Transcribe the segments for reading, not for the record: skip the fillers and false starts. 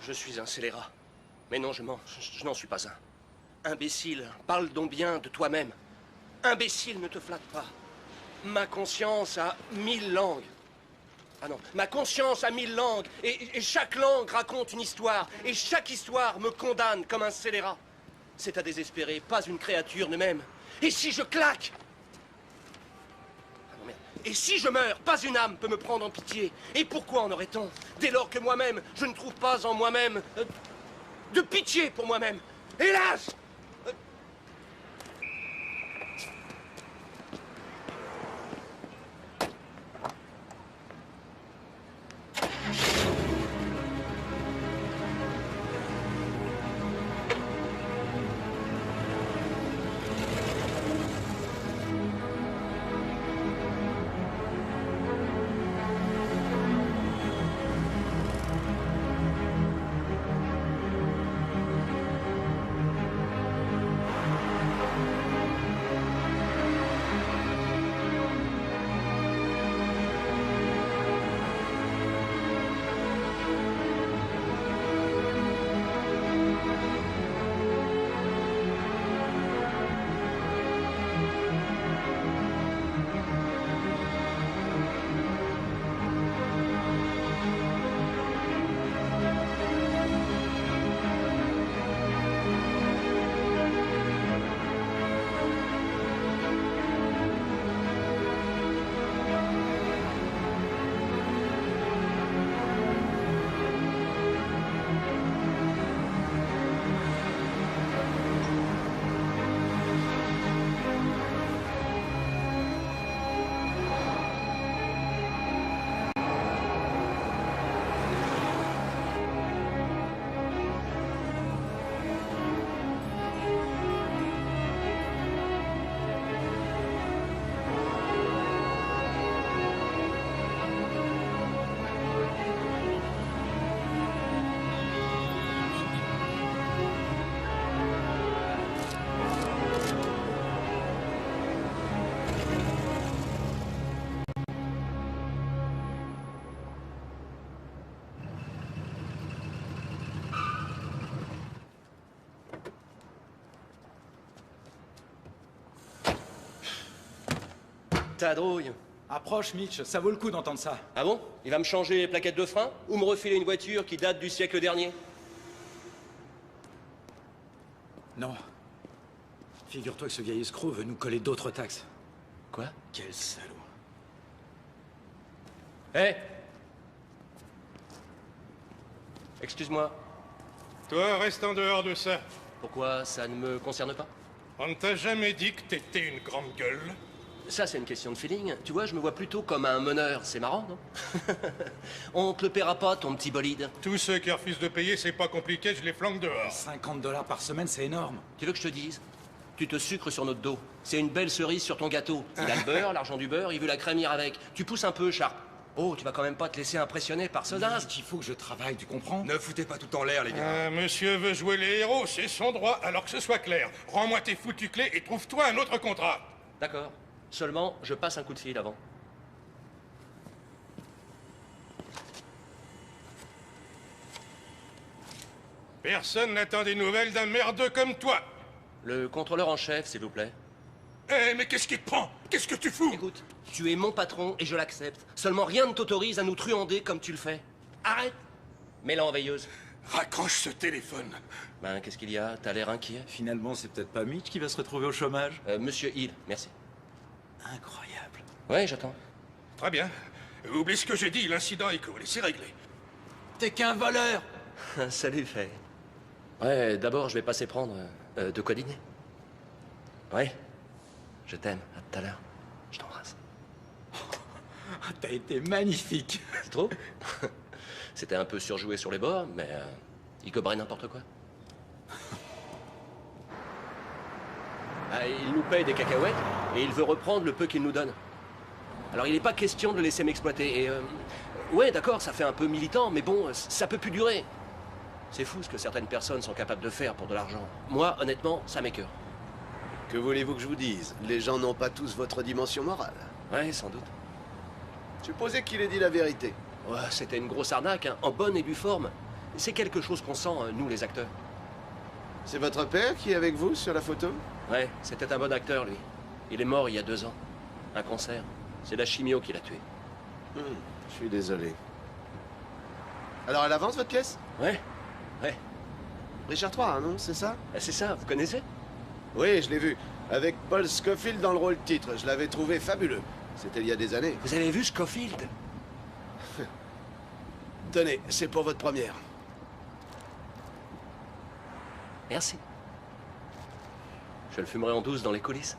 Je suis un scélérat. Mais non, je mens. Je n'en suis pas un. Imbécile, parle donc bien de toi-même. Imbécile, ne te flatte pas. Ma conscience a 1000 langues. Ah non, ma conscience a 1000 langues. Et chaque langue raconte une histoire. Et chaque histoire me condamne comme un scélérat. C'est à désespérer, pas une créature ne m'aime. Et si je claque? Ah non, merde. Et si je meurs, pas une âme peut me prendre en pitié. Et pourquoi en aurait-on? Dès lors que moi-même, je ne trouve pas en moi-même de pitié pour moi-même. Hélas! Ta drouille. Approche, Mitch, ça vaut le coup d'entendre ça. Ah bon? Il va me changer les plaquettes de frein ou me refiler une voiture qui date du siècle dernier? Non. Figure-toi que ce vieil escroc veut nous coller d'autres taxes. Quoi? Quel salaud. Hé! Excuse-moi. Toi, reste en dehors de ça. Pourquoi ça ne me concerne pas? On ne t'a jamais dit que t'étais une grande gueule? Ça, c'est une question de feeling. Tu vois, je me vois plutôt comme un meneur. C'est marrant, non? On te le paiera pas, ton petit bolide. Tous ceux qui refusent de payer, c'est pas compliqué, je les flanque dehors. 50 $ par semaine, c'est énorme. Tu veux que je te dise? Tu te sucres sur notre dos. C'est une belle cerise sur ton gâteau. Il a le beurre, l'argent du beurre, il veut la crémire avec. Tu pousses un peu, Sharp. Oh, tu vas quand même pas te laisser impressionner par ce naze. Il faut que je travaille, tu comprends? Ne foutez pas tout en l'air, les gars. Monsieur veut jouer les héros, c'est son droit, alors que ce soit clair. Rends-moi tes foutues clés et trouve-toi un autre contrat. D'accord. Seulement, je passe un coup de fil avant. Personne n'attend des nouvelles d'un merdeux comme toi. Le contrôleur en chef, s'il vous plaît. Eh, mais qu'est-ce qui te prend? Qu'est-ce que tu fous? Écoute, tu es mon patron et je l'accepte. Seulement rien ne t'autorise à nous truander comme tu le fais. Arrête! Mets-la en veilleuse. Raccroche ce téléphone. Ben, qu'est-ce qu'il y a? T'as l'air inquiet. Finalement, c'est peut-être pas Mitch qui va se retrouver au chômage. Monsieur Hill, merci. Incroyable. Ouais, j'attends. Très bien. Oublie ce que j'ai dit, l'incident est cool, et c'est réglé. T'es qu'un voleur! Salut, Faye. Ouais, d'abord, je vais passer prendre de quoi dîner. Ouais. Je t'aime. À tout à l'heure. Je t'embrasse. T'as été magnifique. C'est trop? C'était un peu surjoué sur les bords, mais il goberait n'importe quoi. Ah, il nous paye des cacahuètes et il veut reprendre le peu qu'il nous donne. Alors il n'est pas question de le laisser m'exploiter et... ouais, d'accord, ça fait un peu militant, mais bon, ça peut plus durer. C'est fou ce que certaines personnes sont capables de faire pour de l'argent. Moi, honnêtement, ça m'écœure. Que voulez-vous que je vous dise? Les gens n'ont pas tous votre dimension morale. Ouais, sans doute. Supposez qu'il ait dit la vérité. Ouais, c'était une grosse arnaque, hein, en bonne et due forme. C'est quelque chose qu'on sent, nous les acteurs. C'est votre père qui est avec vous sur la photo? Ouais, c'était un bon acteur, lui. Il est mort il y a 2 ans. Un cancer. C'est la chimio qui l'a tué. Je suis désolé. Alors elle avance votre pièce? Ouais, Richard III, hein, non? C'est ça? c'est ça, vous connaissez? Oui, je l'ai vu. Avec Paul Scofield dans le rôle titre. Je l'avais trouvé fabuleux. C'était il y a des années. Vous avez vu Scofield? Tenez, c'est pour votre première. Merci. Je le fumerai en douce dans les coulisses.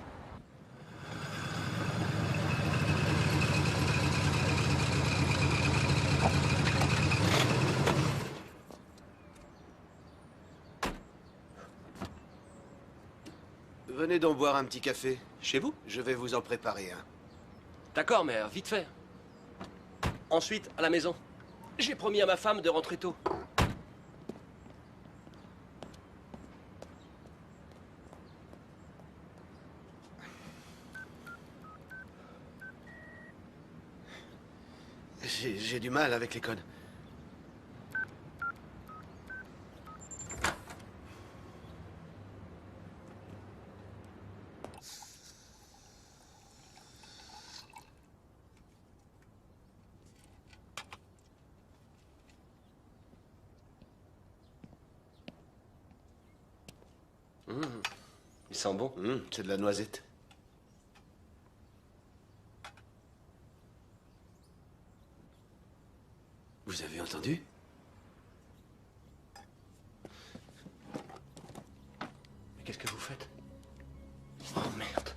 Venez donc boire un petit café. Chez vous? Je vais vous en préparer un. D'accord, mais vite fait. Ensuite, à la maison. J'ai promis à ma femme de rentrer tôt. J'ai du mal avec les codes. Il sent bon. C'est de la noisette. Vous avez entendu? Mais qu'est-ce que vous faites? Oh merde.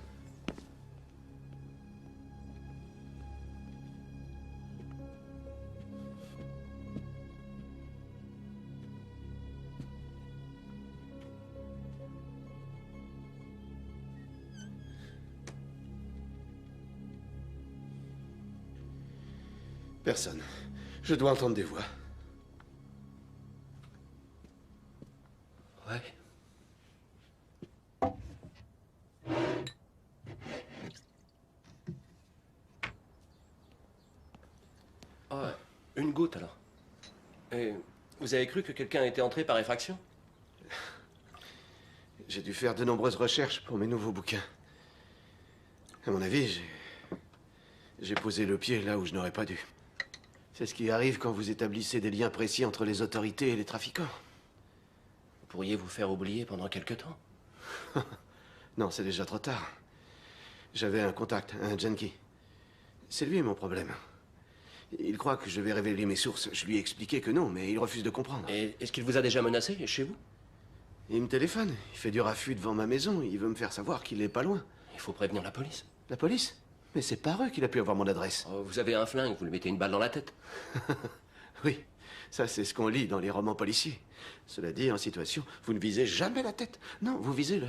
Personne. Je dois entendre des voix. Ouais. Oh, ouais. Une goutte alors. Et vous avez cru que quelqu'un était entré par effraction? J'ai dû faire de nombreuses recherches pour mes nouveaux bouquins. À mon avis, j'ai posé le pied là où je n'aurais pas dû. C'est ce qui arrive quand vous établissez des liens précis entre les autorités et les trafiquants. Vous pourriez vous faire oublier pendant quelque temps. Non, c'est déjà trop tard. J'avais un contact, un junkie. C'est lui mon problème. Il croit que je vais révéler mes sources. Je lui ai expliqué que non, mais il refuse de comprendre. Et est-ce qu'il vous a déjà menacé chez vous? Il me téléphone. Il fait du raffut devant ma maison. Il veut me faire savoir qu'il est pas loin. Il faut prévenir la police. La police? Mais c'est par eux qu'il a pu avoir mon adresse. Oh, vous avez un flingue, vous lui mettez une balle dans la tête. Oui, ça c'est ce qu'on lit dans les romans policiers. Cela dit, en situation, vous ne visez jamais la tête. Non, vous visez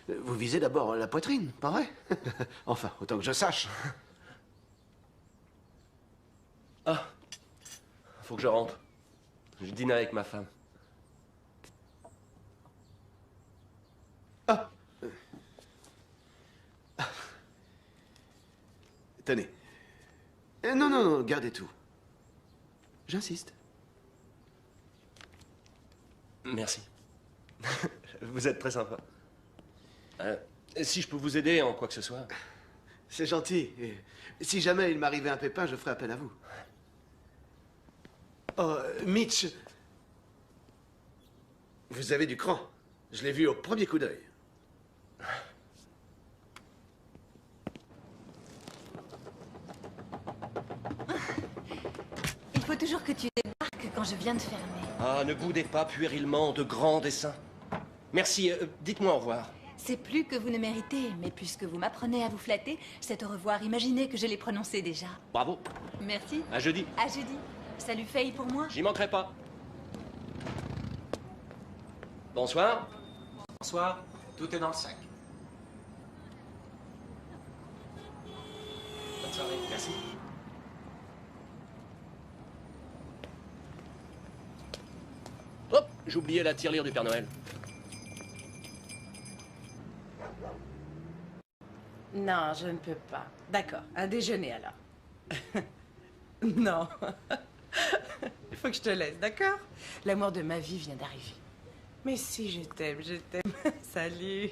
vous visez d'abord la poitrine, pas vrai? Enfin, autant que je sache. Ah, faut que je rentre. Je dîne avec ma femme. Ah. Tenez. Non, non, non, gardez tout. J'insiste. Merci. Vous êtes très sympa. Si je peux vous aider en quoi que ce soit. C'est gentil. Et si jamais il m'arrivait un pépin, je ferai appel à vous. Oh, Mitch. Vous avez du cran. Je l'ai vu au premier coup d'œil. Il faut toujours que tu débarques quand je viens de fermer. Ah, ne boudez pas puérilement de grands dessins. Merci, dites-moi au revoir. C'est plus que vous ne méritez, mais puisque vous m'apprenez à vous flatter, c'est au revoir imaginé que je l'ai prononcé déjà. Bravo. Merci. À jeudi. À jeudi. Salut Faye pour moi. J'y manquerai pas. Bonsoir. Bonsoir, tout est dans le sac. Bonne soirée. Merci. Hop, j'ai oublié la tirelire du Père Noël. Non, je ne peux pas. D'accord, un déjeuner alors. Non. faut que je te laisse, d'accord? L'amour de ma vie vient d'arriver. Mais si, je t'aime, je t'aime. Salut.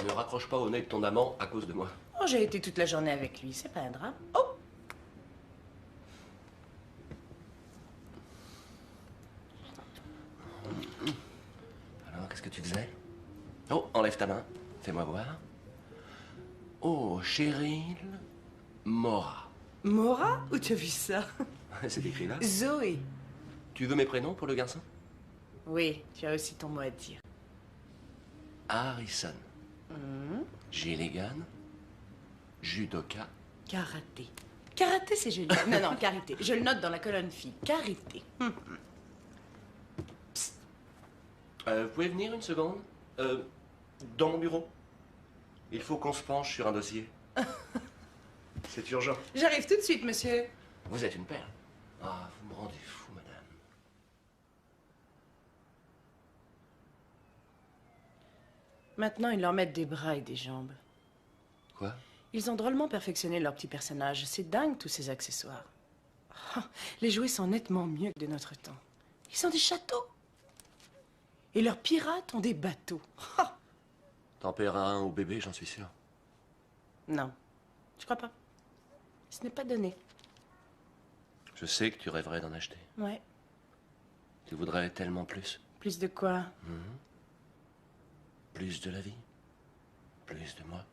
Ne raccroche pas au nez de ton amant à cause de moi. Oh, j'ai été toute la journée avec lui, c'est pas un drame. Oh! Alors, qu'est-ce que tu faisais? Oh, enlève ta main. Fais-moi voir. Oh, Cheryl Mora. Mora? Où tu as vu ça? C'est écrit là. Zoé. Tu veux mes prénoms pour le garçon? Oui, tu as aussi ton mot à dire. Harrison. Gilligan. Judoka. Karaté. Karaté, c'est joli. Non, non, karité. Je le note dans la colonne fille. Karité. Vous pouvez venir une seconde? Dans mon bureau. Il faut qu'on se penche sur un dossier. C'est urgent. J'arrive tout de suite, monsieur. Vous êtes une perle. Ah, vous me rendez fou, madame. Maintenant, ils leur mettent des bras et des jambes. Quoi? Ils ont drôlement perfectionné leur petit personnage. C'est dingue, tous ces accessoires. Ah, les jouets sont nettement mieux que de notre temps. Ils ont des châteaux. Et leurs pirates ont des bateaux. Ah. T'en paieras un au bébé, j'en suis sûr. Non, je crois pas. Ce n'est pas donné. Je sais que tu rêverais d'en acheter. Ouais. Tu voudrais tellement plus. Plus de quoi? Plus de la vie. Plus de moi.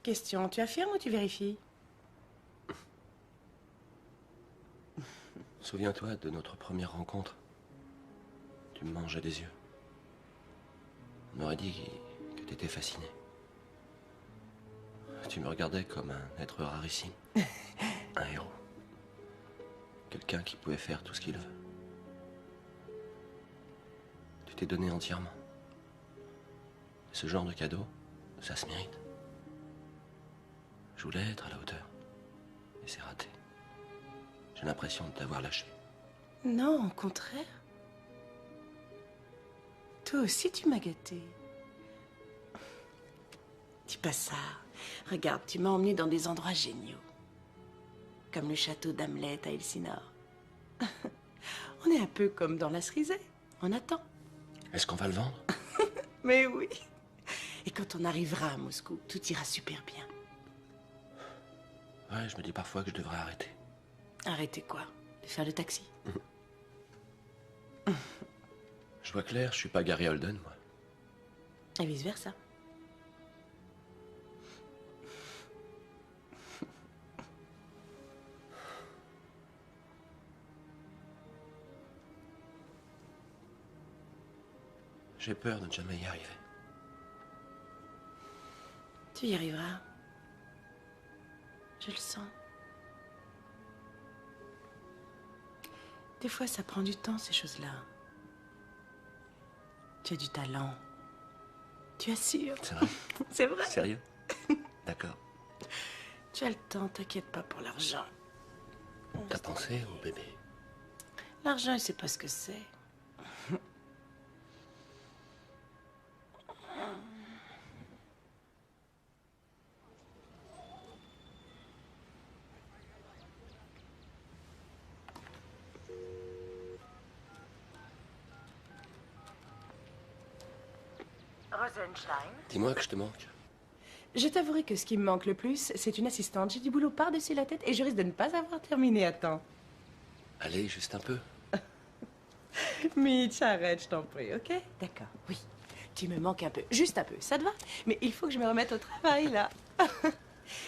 Question, tu affirmes ou tu vérifies? Souviens-toi de notre première rencontre. Tu me mangeais des yeux. On aurait dit que t'étais fasciné. Tu me regardais comme un être rarissime. Un héros. Quelqu'un qui pouvait faire tout ce qu'il veut. Tu t'es donné entièrement. Et ce genre de cadeau, ça se mérite. Je voulais être à la hauteur. Et c'est raté. J'ai l'impression de t'avoir lâché. Non, au contraire. Toi aussi, tu m'as gâté. Dis pas ça. Regarde, tu m'as emmené dans des endroits géniaux. Comme le château d'Hamlet à Elsinore. On est un peu comme dans la cerisée. On attend. Est-ce qu'on va le vendre? Mais oui. Et quand on arrivera à Moscou, tout ira super bien. Ouais, je me dis parfois que je devrais arrêter. Arrêtez quoi? De faire le taxi? Je vois clair, je suis pas Gary Holden, moi. Et vice-versa. J'ai peur de ne jamais y arriver. Tu y arriveras. Je le sens. Des fois, ça prend du temps, ces choses-là. Tu as du talent. Tu assures. C'est vrai? C'est vrai. Sérieux? D'accord. Tu as le temps, t'inquiète pas pour l'argent. T'as pensé au bébé? L'argent, il sait pas ce que c'est. Rosenstein. Dis-moi que je te manque. Je t'avouerai que ce qui me manque le plus, c'est une assistante. J'ai du boulot par-dessus la tête et je risque de ne pas avoir terminé à temps. Allez, juste un peu. Mitch, arrête, je t'en prie, ok? D'accord, oui. Tu me manques un peu, juste un peu, ça te va? Mais il faut que je me remette au travail, là.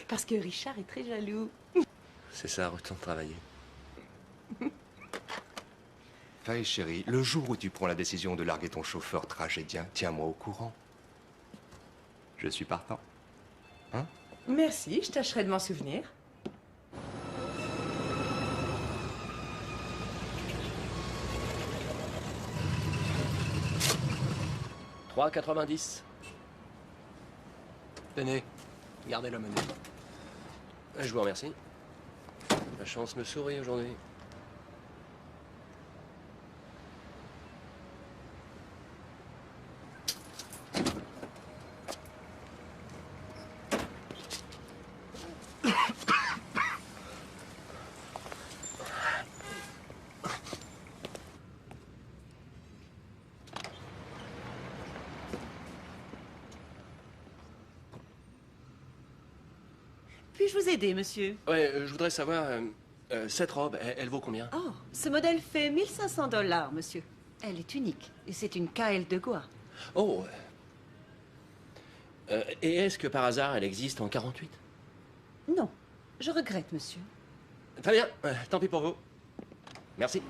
Parce que Richard est très jaloux. C'est ça, retourne travailler. Faye, chérie, le jour où tu prends la décision de larguer ton chauffeur tragédien, tiens-moi au courant. Je suis partant. Hein? Merci, je tâcherai de m'en souvenir. « 3,90. Tenez, gardez la monnaie. Je vous remercie. La chance me sourit aujourd'hui. Puis-je vous aider, monsieur? Ouais, je voudrais savoir, cette robe, elle vaut combien? Oh, ce modèle fait 1500 $, monsieur. Elle est unique, et c'est une KL de Goa. Oh. Et est-ce que par hasard, elle existe en 48? Non, je regrette, monsieur. Très bien, tant pis pour vous. Merci.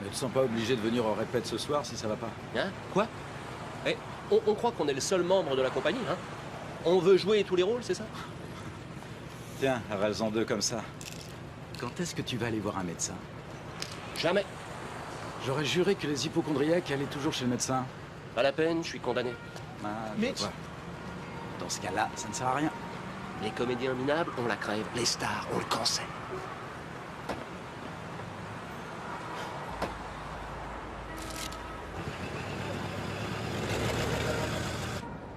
Ne te sens pas obligé de venir au répète ce soir si ça va pas. Hein? Quoi? Eh, on croit qu'on est le seul membre de la compagnie, hein? On veut jouer tous les rôles, c'est ça? Tiens, avale-en deux comme ça. Quand est-ce que tu vas aller voir un médecin? Jamais. J'aurais juré que les hypochondriaques allaient toujours chez le médecin. Pas la peine, je suis condamné. Ah, Mais- je vois. Dans ce cas-là, ça ne sert à rien. Les comédiens minables, on la crève. Les stars, on le cancelle.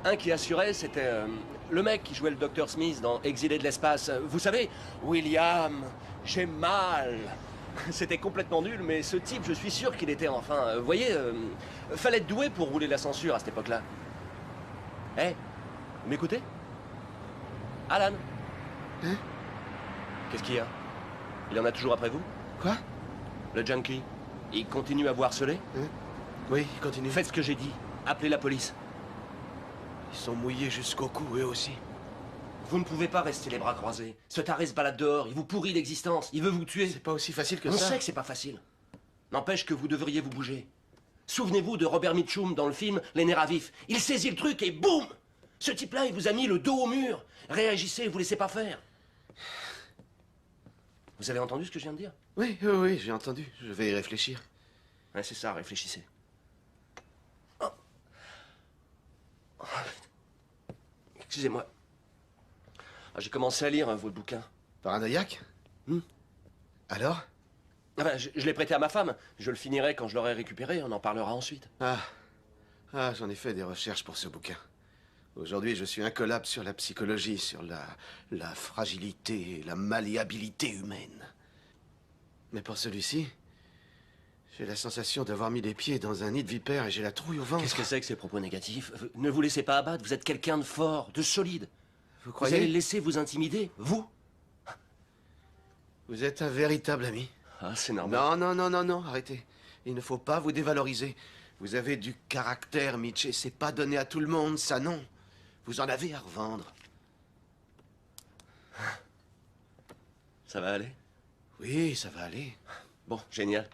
Un qui assurait, c'était le mec qui jouait le Dr Smith dans Exilé de l'espace. Vous savez, William, j'ai mal. C'était complètement nul, mais ce type, je suis sûr qu'il était enfin... Vous voyez, fallait être doué pour rouler la censure à cette époque-là. Eh, vous m'écoutez? Alan? Hein? Qu'est-ce qu'il y a? Il en a toujours après vous? Quoi? Le junkie, il continue à vous harceler? Oui, continue. Faites ce que j'ai dit. Appelez la police. Ils sont mouillés jusqu'au cou, eux aussi. Vous ne pouvez pas rester les bras croisés. Ce taré se balade dehors, il vous pourrit l'existence, il veut vous tuer. C'est pas aussi facile que On ça. sait que c'est pas facile. N'empêche que vous devriez vous bouger. Souvenez-vous de Robert Mitchum dans le film Les nerfs à vif. Il saisit le truc et boum! Ce type-là, il vous a mis le dos au mur. Réagissez, vous laissez pas faire. Vous avez entendu ce que je viens de dire? Oui, oui, oui, j'ai entendu. Je vais y réfléchir. Ouais, c'est ça, réfléchissez. Oh. Oh. Excusez-moi. Ah, j'ai commencé à lire votre bouquin. Paranoïaque? Alors? Enfin, je l'ai prêté à ma femme. Je le finirai quand je l'aurai récupéré. On en parlera ensuite. Ah, j'en ai fait des recherches pour ce bouquin. Aujourd'hui, je suis incollable sur la psychologie, sur la fragilité et la malléabilité humaine. Mais pour celui-ci, j'ai la sensation d'avoir mis les pieds dans un nid de vipères et j'ai la trouille au ventre. Qu'est-ce que c'est que ces propos négatifs? Ne vous laissez pas abattre. Vous êtes quelqu'un de fort, de solide. Vous Vous allez le croyez? laisser vous intimider, vous? Vous êtes un véritable ami. Ah, c'est normal. Non, arrêtez. Il ne faut pas vous dévaloriser. Vous avez du caractère, Mitch, et c'est pas donné à tout le monde, ça non. Vous en avez à revendre. Ça va aller? Oui, ça va aller. Bon, génial.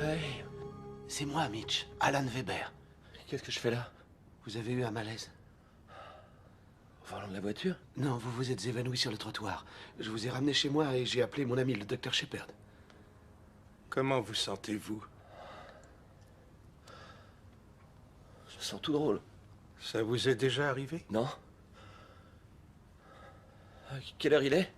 Hey, C'est moi, Mitch, Alan Weber. qu'est-ce que je fais là? Vous avez eu un malaise? Au volant de la voiture? Non, vous vous êtes évanoui sur le trottoir. Je vous ai ramené chez moi et j'ai appelé mon ami, le docteur Shepard. Comment vous sentez-vous? Je me sens tout drôle. Ça vous est déjà arrivé? Non? Quelle heure il est?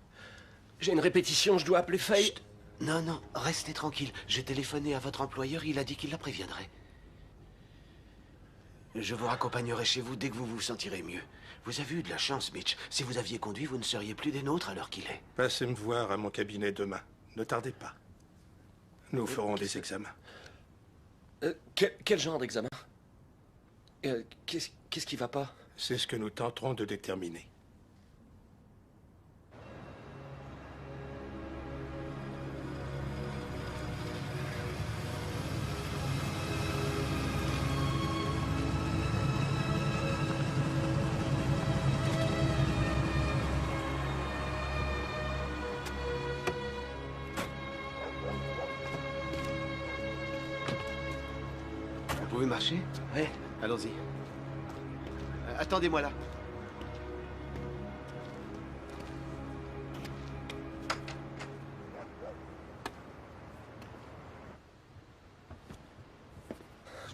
J'ai une répétition, je dois appeler Faye. Chut. Non, restez tranquille. J'ai téléphoné à votre employeur, il a dit qu'il la préviendrait. Je vous raccompagnerai chez vous dès que vous vous sentirez mieux. Vous avez eu de la chance, Mitch. Si vous aviez conduit, vous ne seriez plus des nôtres à l'heure qu'il est. Passez me voir à mon cabinet demain. Ne tardez pas. Nous ferons des examens. Quel genre d'examen? Qu'est-ce qui va pas? C'est ce que nous tenterons de déterminer. pouvez marcher? Oui. Allons-y. Attendez-moi là.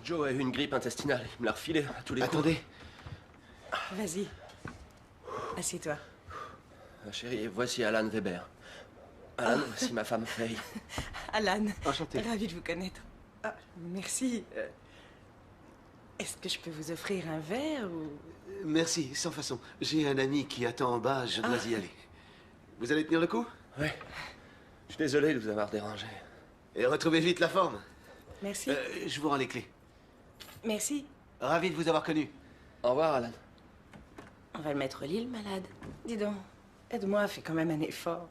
Joe a eu une grippe intestinale. Il me l'a refilé à tous les coups. Attendez. Vas-y. Assieds-toi. Chérie, voici Alan Weber. Alan, voici ma femme Faye. Alan. Enchanté. Ravi de vous connaître. Ah, merci. Est-ce que je peux vous offrir un verre ou... Merci, sans façon. J'ai un ami qui attend en bas, je dois y aller. Vous allez tenir le coup? Oui. Je suis désolé de vous avoir dérangé. Et retrouvez vite la forme. Merci. Je vous rends les clés. Merci. Ravi de vous avoir connu. Au revoir, Alan. On va le mettre au lit, le malade. Dis donc, aide-moi, fais quand même un effort.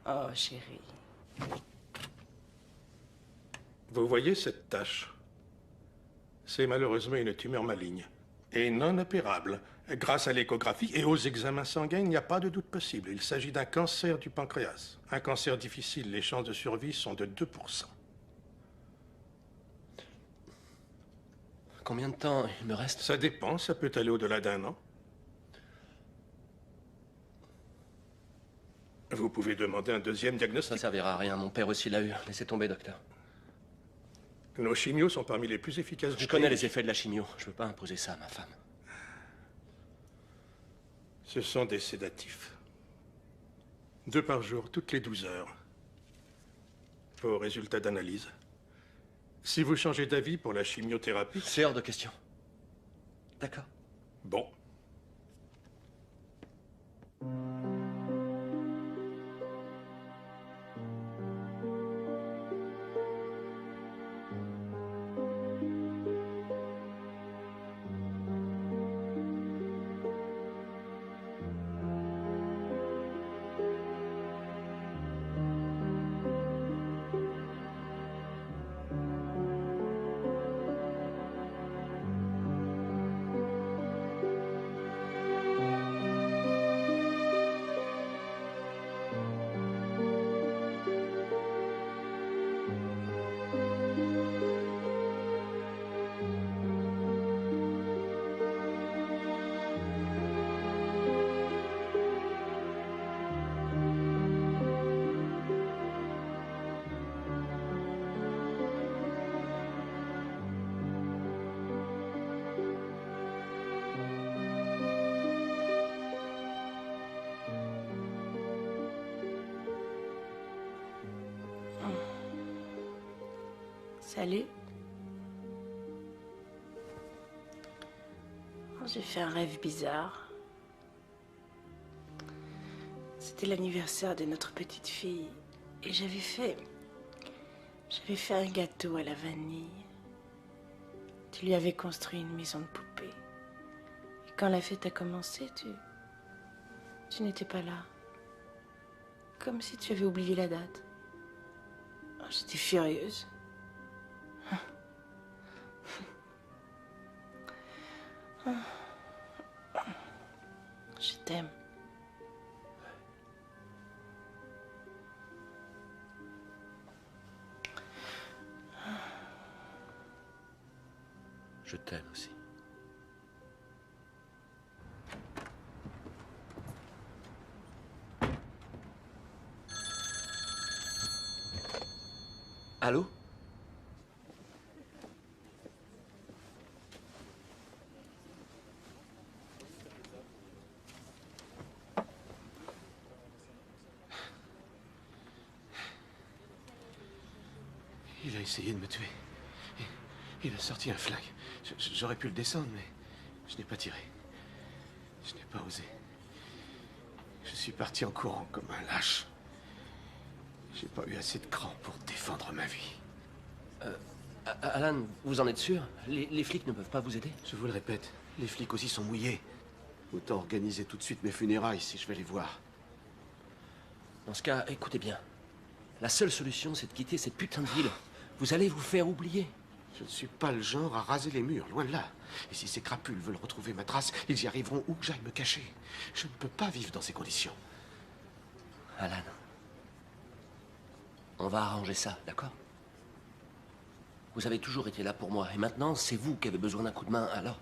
Oh, chérie. Vous voyez cette tache? C'est malheureusement une tumeur maligne et non opérable. Grâce à l'échographie et aux examens sanguins, il n'y a pas de doute possible. Il s'agit d'un cancer du pancréas. Un cancer difficile, les chances de survie sont de 2%. Combien de temps il me reste? Ça dépend, ça peut aller au-delà d'un an. Vous pouvez demander un deuxième Ça diagnostic. servira à rien. Mon père aussi l'a eu. Laissez tomber, docteur. Nos chimios sont parmi les plus efficaces du Je connais pays. les effets de la chimio. Je veux pas imposer ça à ma femme. Ce sont des sédatifs. 2 par jour, toutes les 12 heures. Vos résultats d'analyse. Si vous changez d'avis pour la chimiothérapie... C'est hors de question. D'accord. Bon. Salut. Oh, j'ai fait un rêve bizarre. C'était l'anniversaire de notre petite fille. Et j'avais fait un gâteau à la vanille. Tu lui avais construit une maison de poupée. Et quand la fête a commencé, tu n'étais pas là. Comme si tu avais oublié la date. Oh, j'étais furieuse. Je t'aime. Je t'aime aussi. Allô? Il a essayé de me tuer. Il a sorti un flingue. J'aurais pu le descendre, mais je n'ai pas tiré. Je n'ai pas osé. Je suis parti en courant comme un lâche. J'ai pas eu assez de cran pour défendre ma vie. Alan, vous en êtes sûr? Les flics ne peuvent pas vous aider? Je vous le répète, les flics aussi sont mouillés. Autant organiser tout de suite mes funérailles si je vais les voir. Dans ce cas, écoutez bien. La seule solution, c'est de quitter cette putain de ville. Vous allez vous faire oublier. Je ne suis pas le genre à raser les murs, loin de là. Et si ces crapules veulent retrouver ma trace, ils y arriveront où que j'aille me cacher. Je ne peux pas vivre dans ces conditions. Alan, on va arranger ça, d'accord? Vous avez toujours été là pour moi. Et maintenant, c'est vous qui avez besoin d'un coup de main. Alors,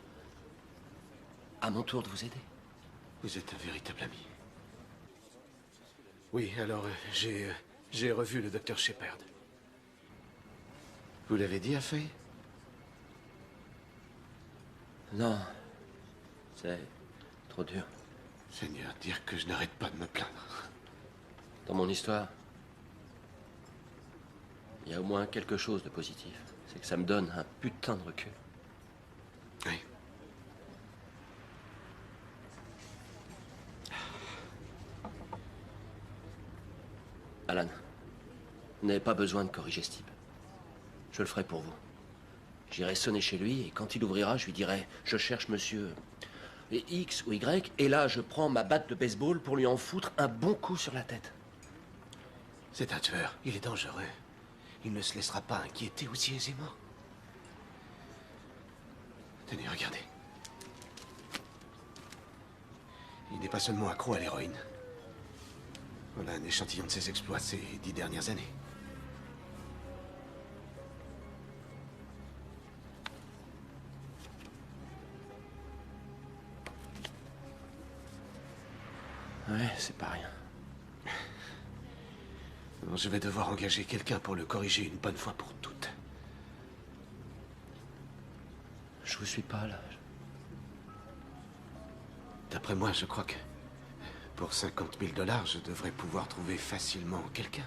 à mon tour de vous aider. Vous êtes un véritable ami. Oui, alors, j'ai revu le docteur Shepard. Vous l'avez dit à Faye? Non. C'est trop dur. Seigneur, dire que je n'arrête pas de me plaindre. Dans mon histoire, il y a au moins quelque chose de positif. C'est que ça me donne un putain de recul. Oui. Alan, vous n'avez pas besoin de corriger ce type. Je le ferai pour vous. J'irai sonner chez lui et quand il ouvrira, je lui dirai « Je cherche monsieur X ou Y » et là, je prends ma batte de baseball pour lui en foutre un bon coup sur la tête. C'est un tueur. Il est dangereux. Il ne se laissera pas inquiéter aussi aisément. Tenez, regardez. Il n'est pas seulement accro à l'héroïne. Voilà un échantillon de ses exploits ces 10 dernières années. Ouais, c'est pas rien. Alors, je vais devoir engager quelqu'un pour le corriger une bonne fois pour toutes. Je vous suis pas là. D'après moi, je crois que pour 50 000 $, je devrais pouvoir trouver facilement quelqu'un.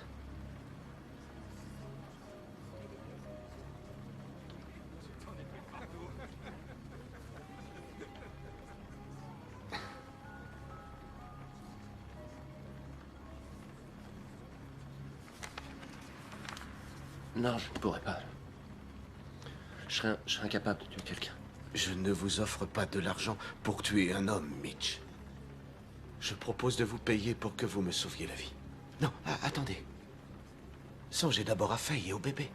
Non, je ne pourrais pas. Je serais incapable de tuer quelqu'un. Je ne vous offre pas de l'argent pour tuer un homme, Mitch. Je propose de vous payer pour que vous me sauviez la vie. Non, attendez. Songez d'abord à Faye et au bébé.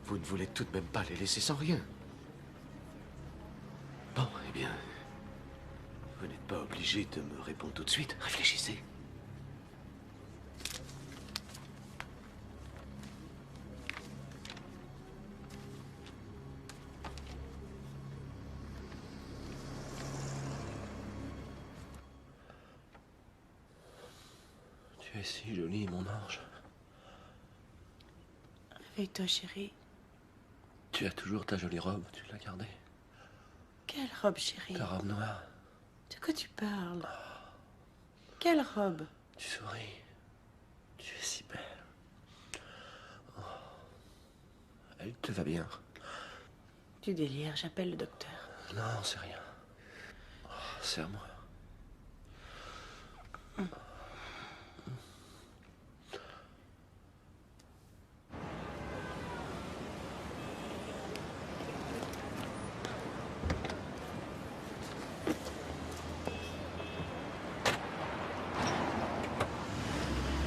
Vous ne voulez tout de même pas les laisser sans rien. Bon, eh bien... Vous n'êtes pas obligé de me répondre tout de suite. Réfléchissez. Tu es si jolie, mon ange. Réveille-toi, chérie. Tu as toujours ta jolie robe, tu l'as gardée. Quelle robe, chérie? Ta robe noire. De quoi tu parles? Quelle robe? Tu souris. Tu es si belle. Oh. Elle te va bien. Tu délires, j'appelle le docteur. Non, c'est rien. Oh, serre-moi.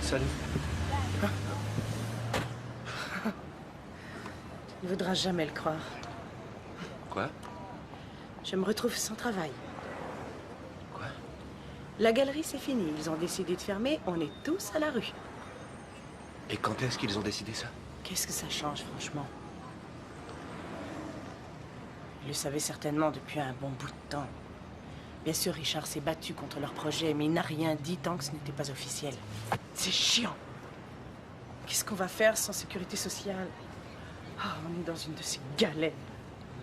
Salut. Tu ne voudras jamais le croire. Quoi? Je me retrouve sans travail. Quoi? La galerie, c'est fini. Ils ont décidé de fermer. On est tous à la rue. Et quand est-ce qu'ils ont décidé ça? Qu'est-ce que ça change, franchement? Ils le savaient certainement depuis un bon bout de temps. Bien sûr, Richard s'est battu contre leur projet, mais il n'a rien dit tant que ce n'était pas officiel. C'est chiant. Qu'est-ce qu'on va faire sans sécurité sociale? Ah, on est dans une de ces galères.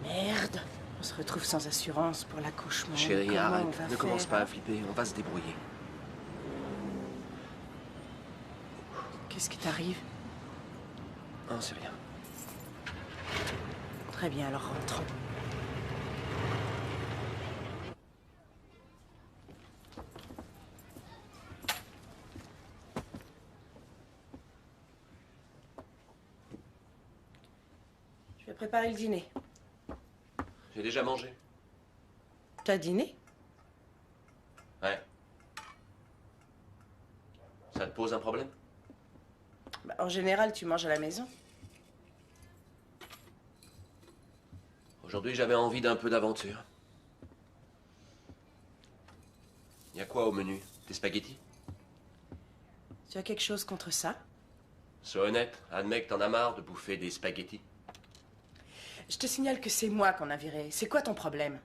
Merde. On se retrouve sans assurance pour l'accouchement. Chérie, Comment arrête. on va Ne commence faire, pas hein? à flipper. On va se débrouiller. Qu'est-ce qui t'arrive? Non, c'est rien. Très bien, alors rentrons. Je vais préparer le dîner. J'ai déjà mangé. T'as dîné? Ouais. Ça te pose un problème? Bah, en général, tu manges à la maison. Aujourd'hui, j'avais envie d'un peu d'aventure. Y a quoi au menu? Des spaghettis? Tu as quelque chose contre ça? Sois honnête, admets que t'en as marre de bouffer des spaghettis. Je te signale que c'est moi qu'on a viré. C'est quoi ton problème?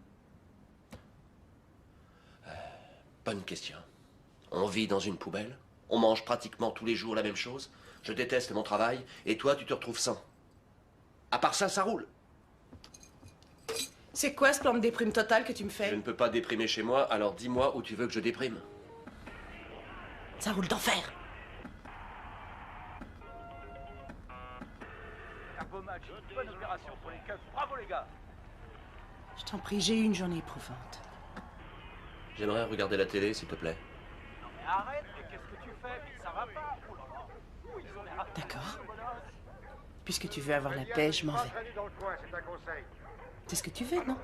Bonne question. On vit dans une poubelle. On mange pratiquement tous les jours la même chose. Je déteste mon travail. Et toi, tu te retrouves sans. À part ça, ça roule. C'est quoi ce plan de déprime totale que tu me Je fais? ne peux pas déprimer chez moi, alors dis-moi où tu veux que je déprime. Ça roule d'enfer. Un beau match, une bonne opération pour les Cubs. Bravo les gars. Je t'en prie, j'ai eu une journée éprouvante. J'aimerais regarder la télé, s'il te plaît. Non mais arrête, mais qu'est-ce que tu fais? Mais ça va pas. Oh là là. Ouh, ils ont l'air à- D'accord. Puisque tu veux avoir la paix, je m'en vais. C'est ce que tu veux, non?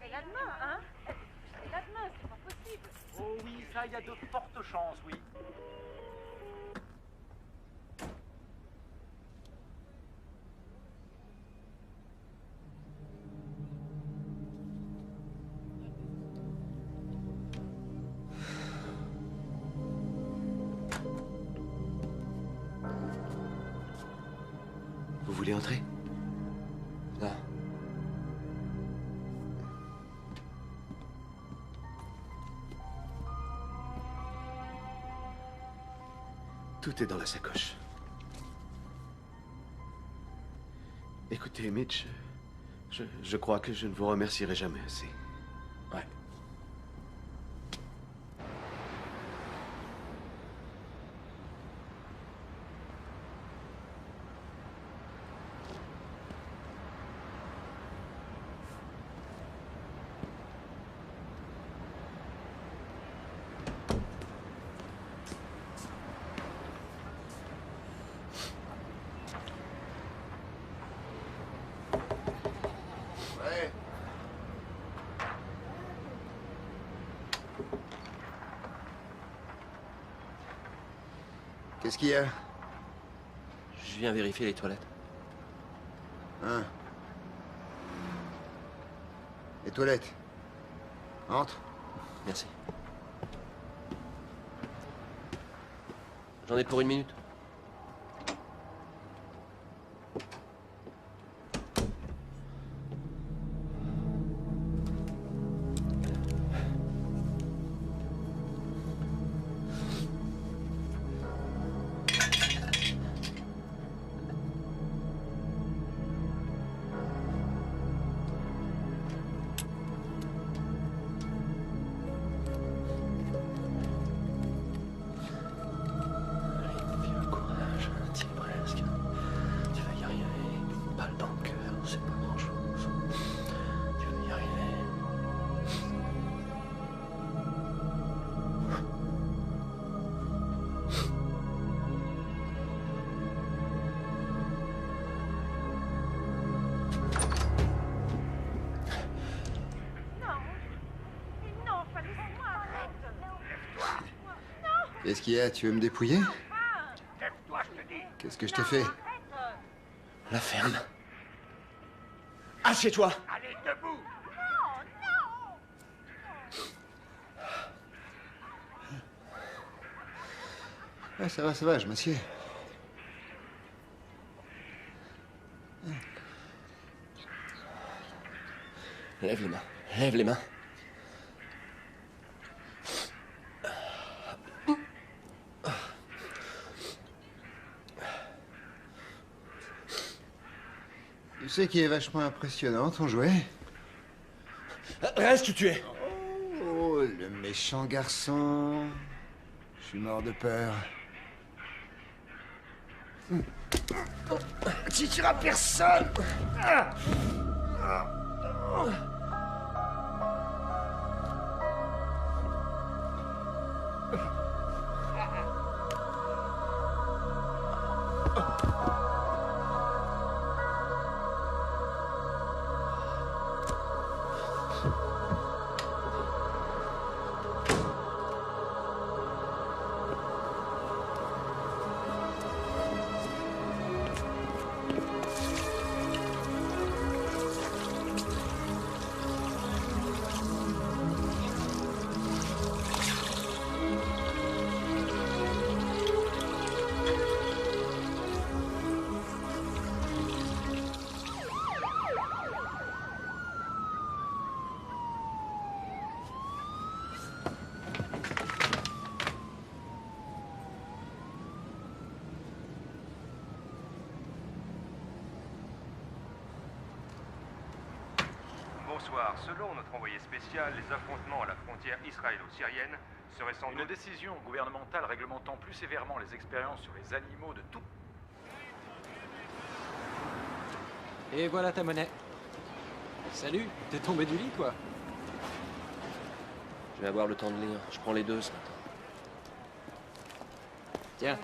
Et là demain, hein? Et là demain, c'est pas possible. Oh oui, ça, il y a de fortes chances, oui. Vous voulez entrer? Non. Tout est dans la sacoche. Écoutez, Mitch, je crois que je ne vous remercierai jamais assez. Ouais. Ouais. Qu'est-ce qu'il y a? Je viens vérifier les toilettes. Hein? Les toilettes. Entre. Merci. J'en ai pour 1 minute. Vieux courage, t'y es presque. Tu vas y arriver. Pas le dans le cœur, c'est pas grand-chose. Tu vas y arriver. Non, pas laisse-moi, arrête. Qu'est-ce qu'il y a? Tu veux me dépouiller? Qu'est-ce que je t'ai fait? La ferme. Assieds-toi. Ah, ça va, je m'assieds. Lève les mains. Lève les mains. Tu sais qui est vachement impressionnant, ton jouet? Reste où tu es. Oh, le méchant garçon. Je suis mort de peur. Tu tueras personne. Bonsoir. Selon notre envoyé spécial, les affrontements à la frontière israélo-syrienne seraient sans doute... Une décision gouvernementale réglementant plus sévèrement les expériences sur les animaux de tout... Et voilà ta monnaie. Salut, t'es tombé du lit, quoi. Je vais avoir le temps de lire. Je prends les deux ce matin. Tiens.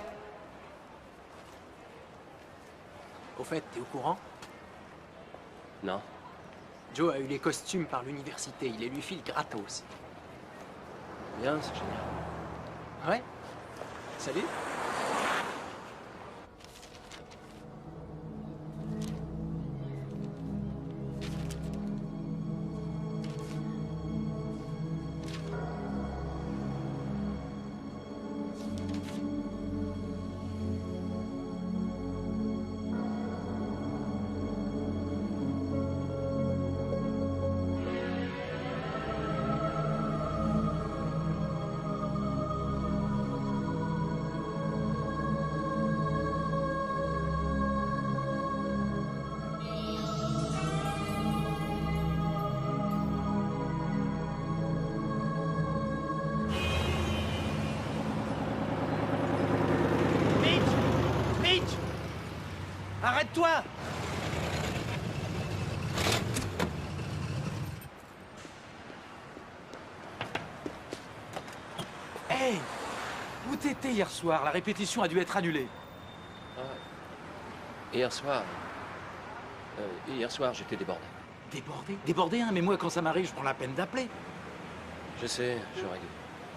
Au fait, t'es au courant? Non. Joe a eu les costumes par l'université. Il les lui file gratos. Bien, c'est génial. Ouais. Salut. Arrête-toi! Hey! Où t'étais hier soir? La répétition a dû être annulée. Hier soir... hier soir, j'étais débordé. Débordé? Débordé, hein? Mais moi, quand ça m'arrive, je prends la peine d'appeler. Je sais, je règle.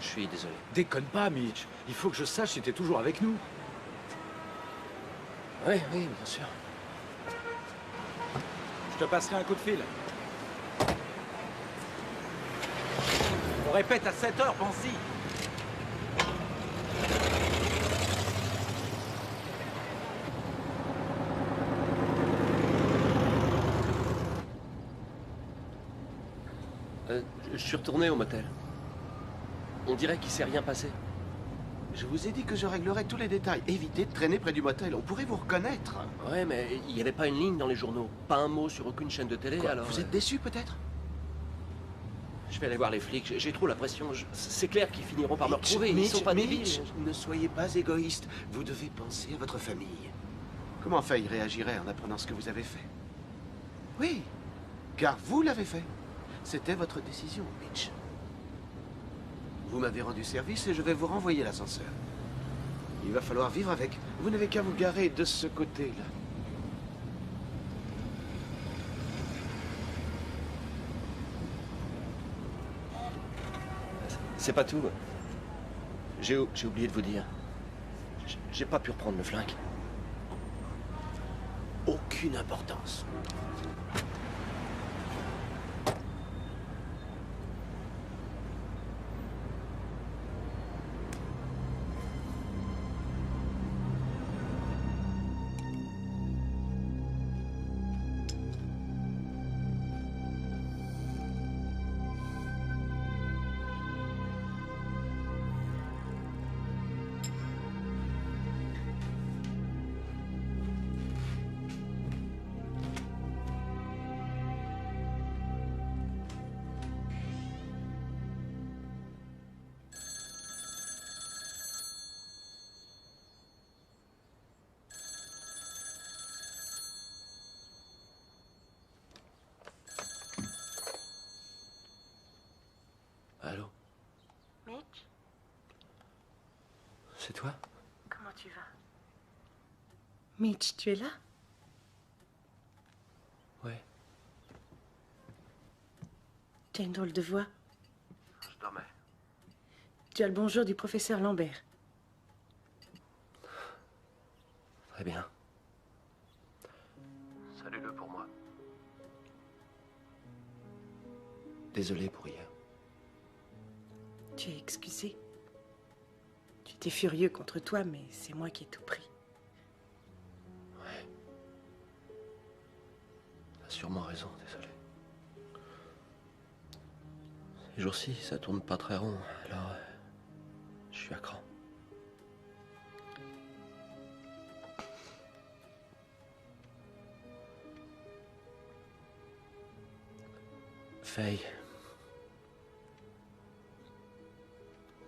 Je suis désolé. Déconne pas, Mitch. Il faut que je sache si t'es toujours avec nous. Oui, oui, bien sûr. Je te passerai un coup de fil. On répète à 7 heures, pense-y. Je suis retourné au motel. On dirait qu'il s'est rien passé. Je vous ai dit que je réglerais tous les détails. Évitez de traîner près du motel, on pourrait vous reconnaître. Ouais, mais il n'y avait pas une ligne dans les journaux. Pas un mot sur aucune chaîne de télé, Quoi, alors... vous êtes déçu peut-être? Je vais aller voir les flics, j'ai trop la pression. C'est clair qu'ils finiront par me retrouver, ils sont pas débiles. Ne soyez pas égoïste, vous devez penser à votre famille. Comment Faye réagirait en apprenant ce que vous avez fait? Oui, car vous l'avez fait. C'était votre décision, Mitch. Vous m'avez rendu service et je vais vous renvoyer l'ascenseur. Il va falloir vivre avec. Vous n'avez qu'à vous garer de ce côté-là. C'est pas tout. J'ai oublié de vous dire. J'ai pas pu reprendre le flingue. Aucune importance. Allô? Mitch, C'est toi? comment tu vas? Mitch, tu es là? Ouais. Tu as une drôle de voix. Je dormais. Tu as le bonjour du professeur Lambert. Très bien. Salut-le pour moi. Désolé pour hier. Tu es excusé. Tu étais furieux contre toi, mais c'est moi qui ai tout pris. Ouais. T'as sûrement raison, désolé. Ces jours-ci, ça tourne pas très rond, alors... je suis à cran. Faye.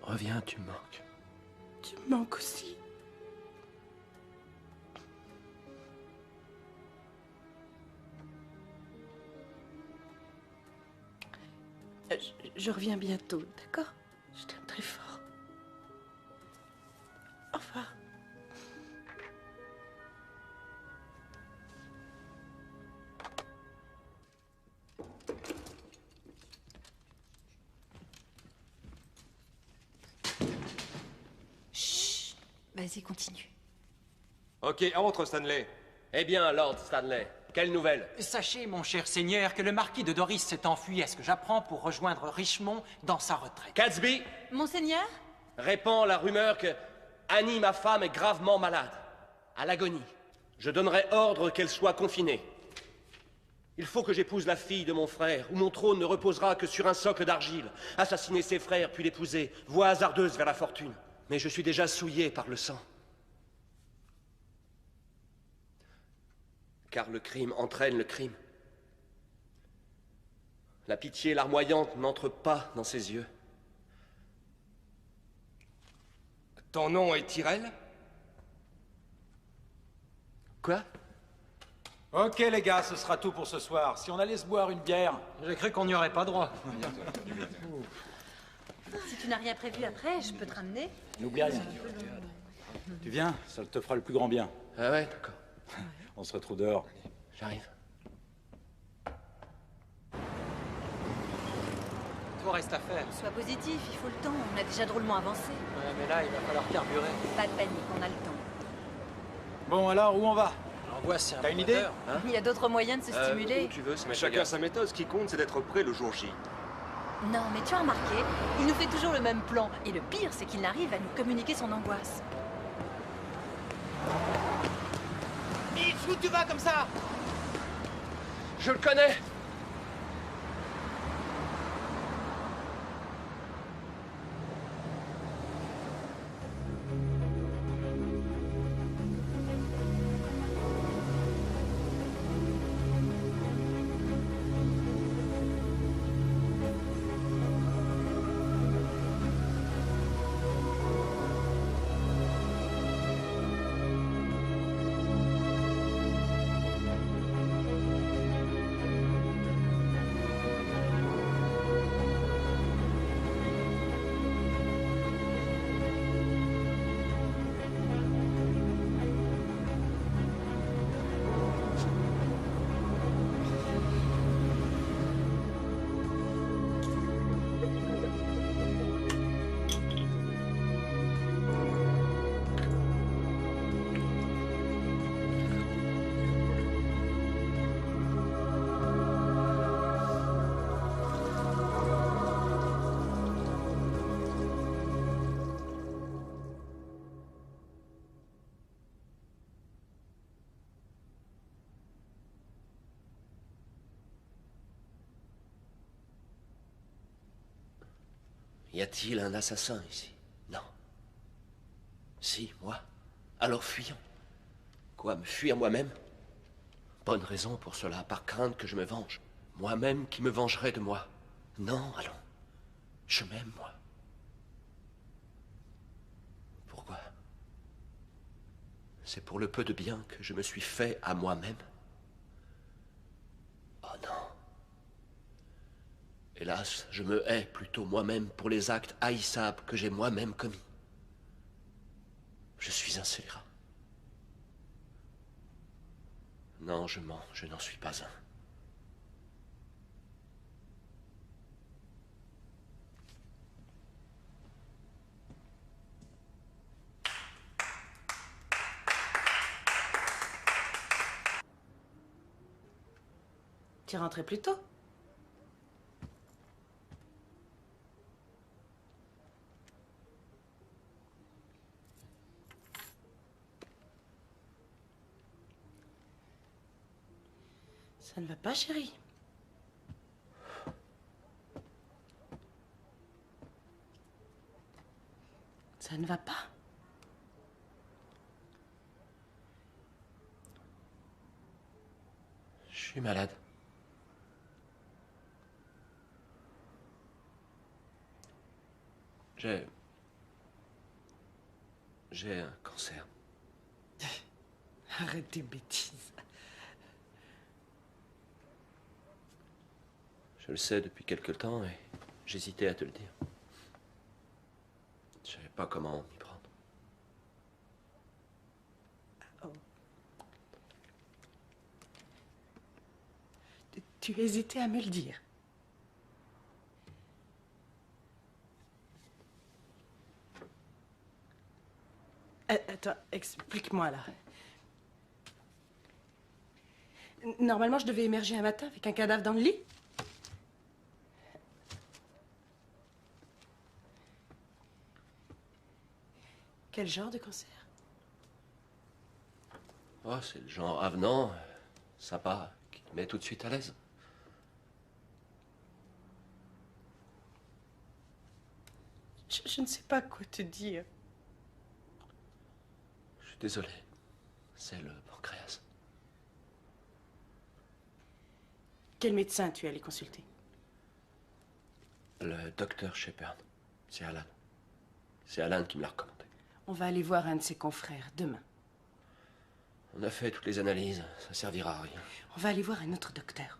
Reviens, tu me manques. Tu me manques aussi. Je reviens bientôt, d'accord? Je t'aime très fort. Au revoir. Chut. Vas-y, continue. Ok, entre, Stanley. Eh bien, Lord Stanley, quelle nouvelle? Sachez, mon cher seigneur, que le marquis de Doris s'est enfui, à ce que j'apprends, pour rejoindre Richmond dans sa retraite. Gatsby, Monseigneur? répand la rumeur que Annie, ma femme, est gravement malade, à l'agonie. Je donnerai ordre qu'elle soit confinée. Il faut que j'épouse la fille de mon frère, ou mon trône ne reposera que sur un socle d'argile. Assassiner ses frères, puis l'épouser, voie hasardeuse vers la fortune. Mais je suis déjà souillé par le sang. Car le crime entraîne le crime. La pitié larmoyante n'entre pas dans ses yeux. Ton nom est Tyrell? Quoi? Ok les gars, ce sera tout pour ce soir. Si on allait se boire une bière... J'ai cru qu'on n'y aurait pas droit. Si tu n'as rien prévu après, je peux te ramener. N'oublie rien. Tu viens? Ça te fera le plus grand bien. Ah ouais, d'accord. On se retrouve dehors. J'arrive. Tout reste à faire. Sois positif, il faut le temps. On a déjà drôlement avancé. Ouais, mais là, il va falloir carburer. Pas de panique, on a le temps. Bon alors, où on va? L'angoisse, c'est un T'as une idée? moteur. Il y a d'autres moyens de se stimuler. Où tu veux, ça m'est Chacun égal. sa méthode, ce qui compte, c'est d'être prêt le jour J. Non, mais tu as remarqué, il nous fait toujours le même plan. Et le pire, c'est qu'il n'arrive à nous communiquer son angoisse. Mitch, où tu vas comme ça? Je le connais! Y a-t-il un assassin ici? Non. Si, moi. Alors fuyons. Quoi, me fuir moi-même? Bonne raison pour cela, par crainte que je me venge. Moi-même qui me vengerai de moi. Non, allons. Je m'aime, moi. Pourquoi? C'est pour le peu de bien que je me suis fait à moi-même. Oh non. Hélas, je me hais plutôt moi-même pour les actes haïssables que j'ai moi-même commis. Je suis un scélérat. Non, je mens, je n'en suis pas un. Tu es rentré plus tôt? Ça ne va pas, chérie? Ça ne va pas? Je suis malade. J'ai un cancer. Arrête tes bêtises. Je le sais depuis quelque temps et j'hésitais à te le dire. Je savais pas comment m'y prendre. Oh. Tu hésitais à me le dire. Attends, explique-moi là. Normalement, je devais émerger un matin avec un cadavre dans le lit. Quel genre de cancer? Oh, c'est le genre avenant, sympa, qui te met tout de suite à l'aise. Je ne sais pas quoi te dire. Je suis désolé. C'est le pancréas. Quel médecin tu es allé consulter? Le docteur Shepard. C'est Alan. C'est Alan qui me l'a recommandé. On va aller voir un de ses confrères demain. On a fait toutes les analyses, ça servira à rien. On va aller voir un autre docteur.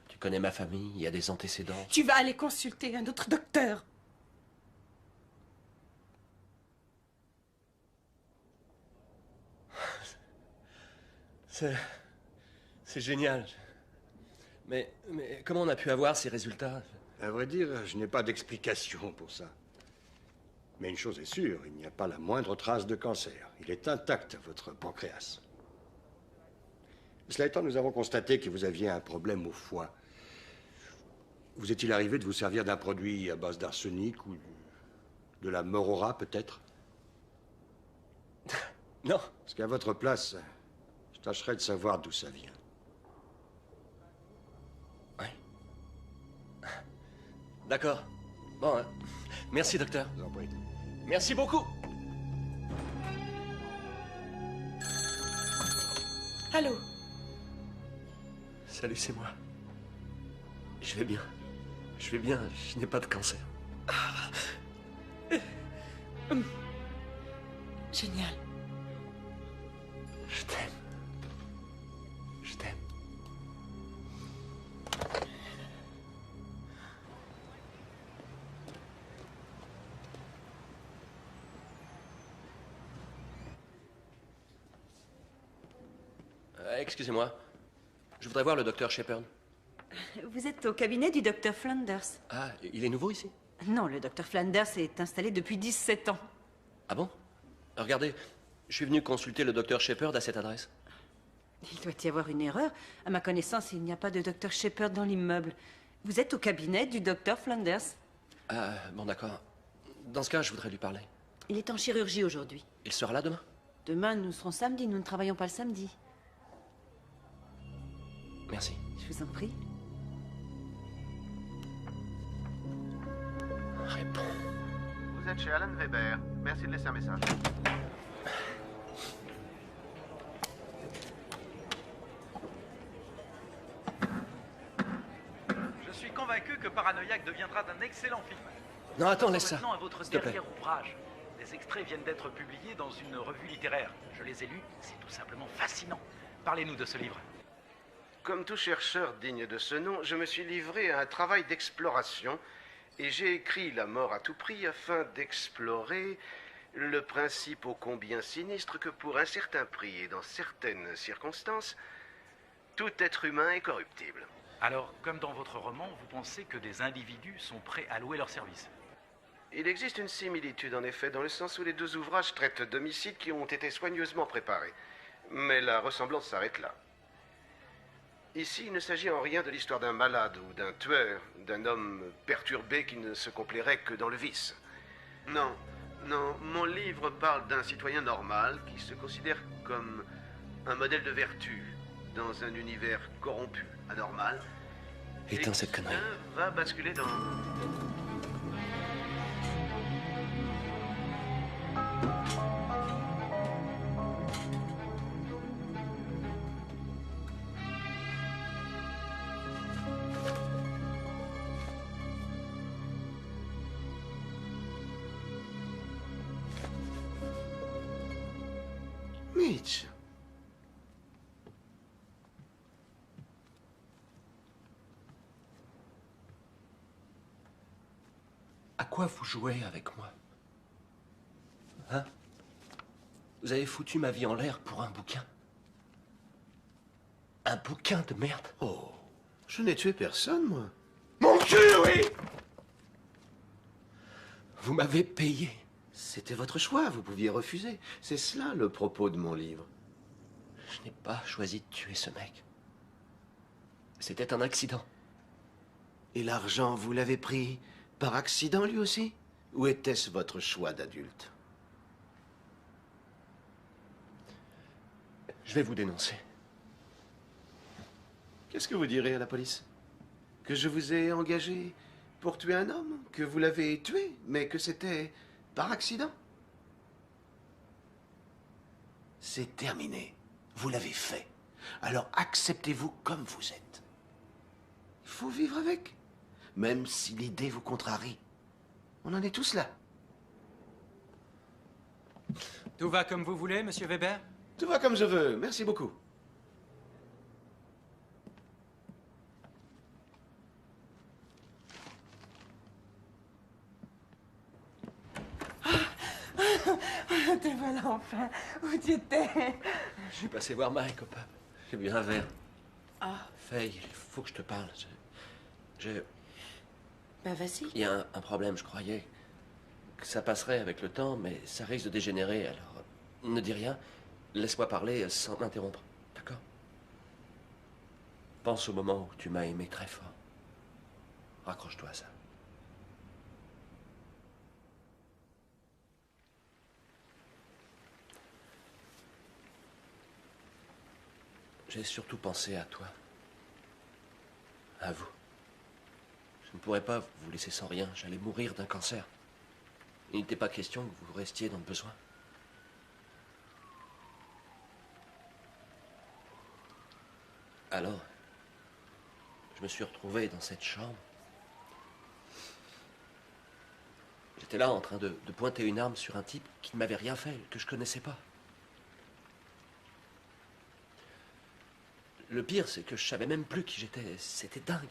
Tu connais ma famille, il y a des antécédents. Tu vas aller consulter un autre docteur. C'est génial. Mais comment on a pu avoir ces résultats? À vrai dire, je n'ai pas d'explication pour ça. Mais une chose est sûre, il n'y a pas la moindre trace de cancer. Il est intact, votre pancréas. Cela étant, nous avons constaté que vous aviez un problème au foie. Vous est-il arrivé de vous servir d'un produit à base d'arsenic ou de la morora, peut-être? Non. Parce qu'à votre place, je tâcherais de savoir d'où ça vient. Oui. D'accord. Bon, hein. Merci, docteur. Je vous en prie. Merci beaucoup. Allô? Salut, c'est moi. Je vais bien. Je vais bien, je n'ai pas de cancer. Génial. Je t'aime. Je t'aime. Excusez-moi. Je voudrais voir le docteur Shepard. Vous êtes au cabinet du docteur Flanders. Ah, il est nouveau ici? Non, le docteur Flanders est installé depuis 17 ans. Ah bon? Regardez, je suis venu consulter le docteur Shepard à cette adresse. Il doit y avoir une erreur. À ma connaissance, il n'y a pas de docteur Shepard dans l'immeuble. Vous êtes au cabinet du docteur Flanders. Ah, bon, d'accord. Dans ce cas, je voudrais lui parler. Il est en chirurgie aujourd'hui. Il sera là demain? Demain, nous serons samedi. Nous ne travaillons pas le samedi. Merci. Je vous en prie. Réponds. Vous êtes chez Alan Weber. Merci de laisser un message. Je suis convaincu que Paranoïaque deviendra d'un excellent film. Non, attends, laisse ça. Maintenant à votre S'il te plaît. dernier ouvrage. Des extraits viennent d'être publiés dans une revue littéraire. Je les ai lus, c'est tout simplement fascinant. Parlez-nous de ce livre. Comme tout chercheur digne de ce nom, je me suis livré à un travail d'exploration et j'ai écrit La mort à tout prix afin d'explorer le principe ô combien sinistre que pour un certain prix et dans certaines circonstances, tout être humain est corruptible. Alors, comme dans votre roman, vous pensez que des individus sont prêts à louer leur service? Il existe une similitude en effet dans le sens où les deux ouvrages traitent d'homicides qui ont été soigneusement préparés. Mais la ressemblance s'arrête là. Ici, il ne s'agit en rien de l'histoire d'un malade ou d'un tueur, d'un homme perturbé qui ne se complairait que dans le vice. Non, non, mon livre parle d'un citoyen normal qui se considère comme un modèle de vertu dans un univers corrompu, anormal. Éteins cette connerie. Va basculer dans... Mitch. À quoi vous jouez avec moi? Hein? Vous avez foutu ma vie en l'air pour un bouquin? Un bouquin de merde? Oh, je n'ai tué personne, moi. Mon cul, oui! Vous m'avez payé. C'était votre choix, vous pouviez refuser. C'est cela le propos de mon livre. Je n'ai pas choisi de tuer ce mec. C'était un accident. Et l'argent, vous l'avez pris par accident, lui aussi? Ou était-ce votre choix d'adulte? Je vais vous dénoncer. Qu'est-ce que vous direz à la police? Que je vous ai engagé pour tuer un homme? Que vous l'avez tué, mais que c'était par accident? C'est terminé. Vous l'avez fait. Alors acceptez-vous comme vous êtes. Il faut vivre avec. Même si l'idée vous contrarie. On en est tous là. Tout va comme vous voulez, monsieur Weber? Tout va comme je veux. Merci beaucoup. Te voilà enfin. Où tu étais? Je suis passé voir Mike au pub. J'ai bu un verre. Ah. Faye, il faut que je te parle. Ben vas-y. Il y a un problème, je croyais que ça passerait avec le temps, mais ça risque de dégénérer, alors ne dis rien. Laisse-moi parler sans m'interrompre, d'accord? Pense au moment où tu m'as aimé très fort. Raccroche-toi à ça. J'ai surtout pensé à toi. À vous. Je ne pourrais pas vous laisser sans rien. J'allais mourir d'un cancer. Il n'était pas question que vous restiez dans le besoin. Alors, je me suis retrouvé dans cette chambre. J'étais là en train de pointer une arme sur un type qui ne m'avait rien fait, que je connaissais pas. Le pire, c'est que je savais même plus qui j'étais. C'était dingue.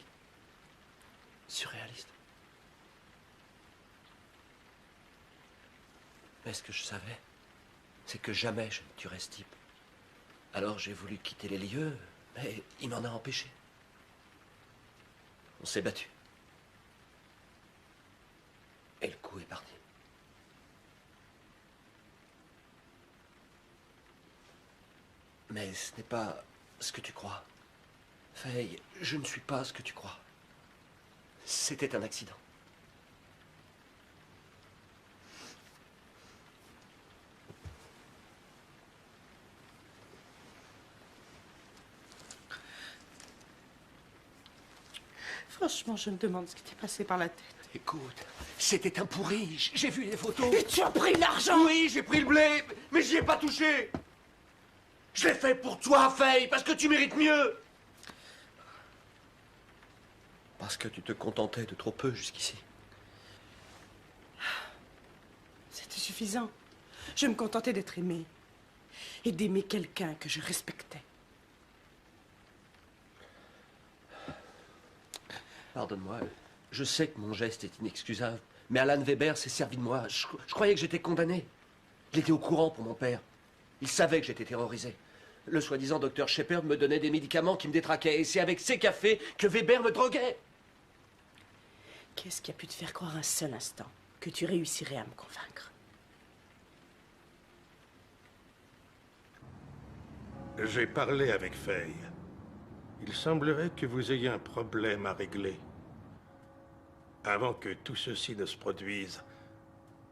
Surréaliste. Mais ce que je savais, c'est que jamais je ne tuerais ce type. Alors j'ai voulu quitter les lieux, mais il m'en a empêché. On s'est battu. Et le coup est parti. Mais ce n'est pas ce que tu crois. Faye, je ne suis pas ce que tu crois. C'était un accident. Franchement, je me demande ce qui t'est passé par la tête. Écoute, c'était un pourri. J'ai vu les photos. Et tu as pris l'argent? Oui, j'ai pris le blé, mais j'y ai pas touché. Je l'ai fait pour toi, Faye, parce que tu mérites mieux. Parce que tu te contentais de trop peu jusqu'ici. C'était suffisant. Je me contentais d'être aimée. Et d'aimer quelqu'un que je respectais. Pardonne-moi, je sais que mon geste est inexcusable, mais Alan Weber s'est servi de moi. Je croyais que j'étais condamné. Il était au courant pour mon père. Il savait que j'étais terrorisé. Le soi-disant docteur Shepard me donnait des médicaments qui me détraquaient, et c'est avec ces cafés que Weber me droguait. Qu'est-ce qui a pu te faire croire un seul instant que tu réussirais à me convaincre? J'ai parlé avec Faye. Il semblerait que vous ayez un problème à régler. Avant que tout ceci ne se produise,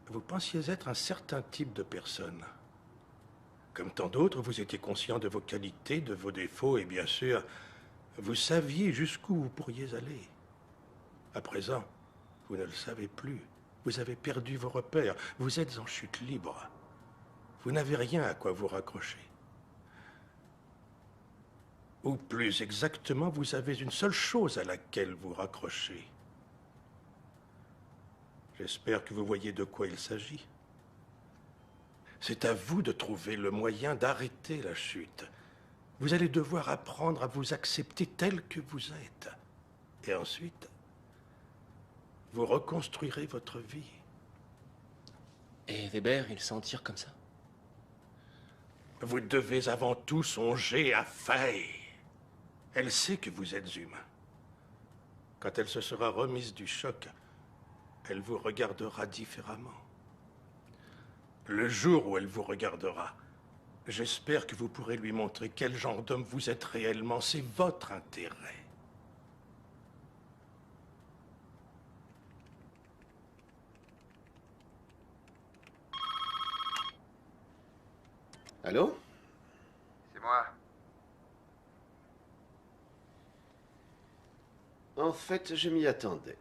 vous pensiez être un certain type de personne. Comme tant d'autres, vous étiez conscient de vos qualités, de vos défauts, et bien sûr, vous saviez jusqu'où vous pourriez aller. À présent, vous ne le savez plus. Vous avez perdu vos repères. Vous êtes en chute libre. Vous n'avez rien à quoi vous raccrocher. Ou plus exactement, vous avez une seule chose à laquelle vous raccrochez. J'espère que vous voyez de quoi il s'agit. C'est à vous de trouver le moyen d'arrêter la chute. Vous allez devoir apprendre à vous accepter tel que vous êtes. Et ensuite, vous reconstruirez votre vie. Et Weber, il s'en tire comme ça? Vous devez avant tout songer à Faye. Elle sait que vous êtes humain. Quand elle se sera remise du choc, elle vous regardera différemment. Le jour où elle vous regardera, j'espère que vous pourrez lui montrer quel genre d'homme vous êtes réellement. C'est votre intérêt. Allô? C'est moi. En fait, je m'y attendais.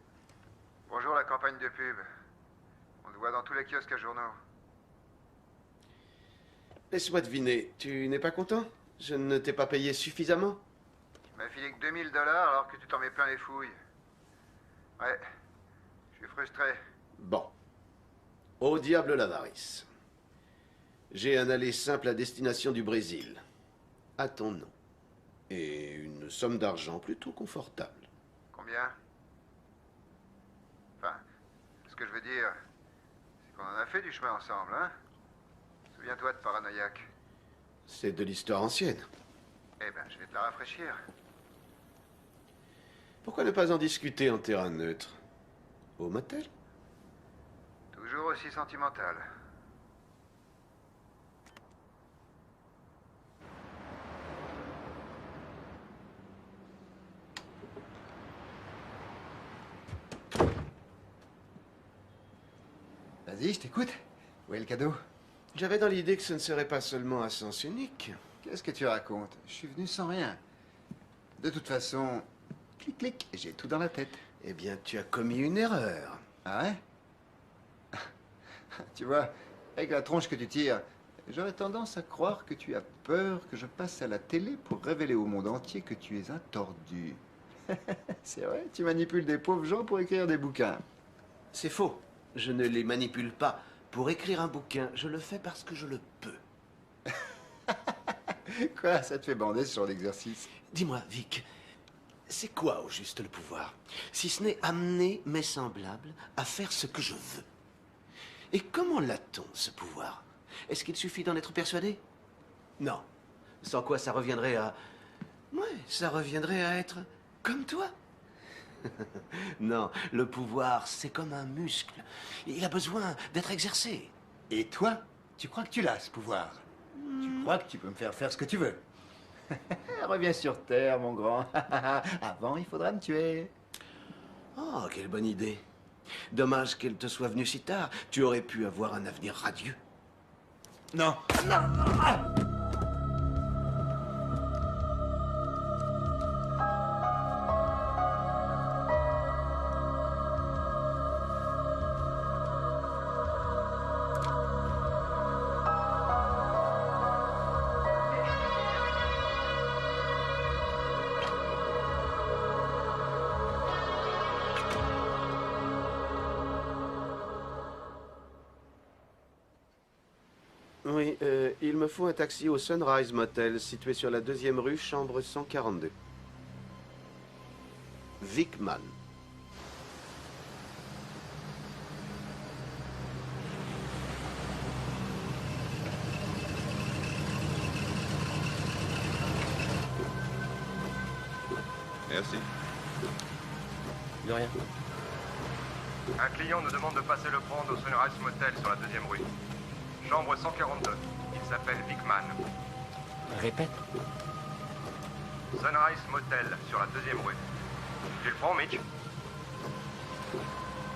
Bonjour la campagne de pub. On te voit dans tous les kiosques à journaux. Laisse-moi deviner, tu n'es pas content? Je ne t'ai pas payé suffisamment? Tu m'as filé que 2000 $ alors que tu t'en mets plein les fouilles. Ouais, je suis frustré. Bon. Au diable l'avarice. J'ai un aller simple à destination du Brésil. À ton nom. Et une somme d'argent plutôt confortable. Combien? Enfin, ce que je veux dire, c'est qu'on en a fait du chemin ensemble, hein? Souviens-toi de Paranoïaque. C'est de l'histoire ancienne. Eh ben, je vais te la rafraîchir. Pourquoi ne pas en discuter en terrain neutre? Au motel? Toujours aussi sentimental. Vas-y, je t'écoute. Où est le cadeau? J'avais dans l'idée que ce ne serait pas seulement à sens unique. Qu'est-ce que tu racontes? Je suis venu sans rien. De toute façon, clic, clic, j'ai tout dans la tête. Eh bien, tu as commis une erreur. Ah ouais? Tu vois, avec la tronche que tu tires, j'aurais tendance à croire que tu as peur que je passe à la télé pour révéler au monde entier que tu es un tordu. C'est vrai, tu manipules des pauvres gens pour écrire des bouquins. C'est faux. Je ne les manipule pas. Pour écrire un bouquin, je le fais parce que je le peux. Quoi, ça te fait bander ce genre d'exercice? Dis-moi, Vic, c'est quoi au juste le pouvoir? Si ce n'est amener mes semblables à faire ce que je veux. Et comment l'a-t-on, ce pouvoir? Est-ce qu'il suffit d'en être persuadé? Non. Sans quoi ça reviendrait à... Ouais, ça reviendrait à être comme toi. Non, le pouvoir, c'est comme un muscle. Il a besoin d'être exercé. Et toi, tu crois que tu l'as, ce pouvoir? Tu crois que tu peux me faire faire ce que tu veux? Reviens sur Terre, mon grand. Avant, il faudra me tuer. Oh, quelle bonne idée. Dommage qu'elle te soit venue si tard. Tu aurais pu avoir un avenir radieux. Non. Non. Oui, il me faut un taxi au Sunrise Motel, situé sur la 2e rue, chambre 142. Vickman. Merci. De rien. Un client nous demande de passer le prendre au Sunrise Motel sur la 2e rue. Chambre 142. Il s'appelle Vickman. Répète. Sunrise Motel sur la 2e rue. Tu le prends, Mitch?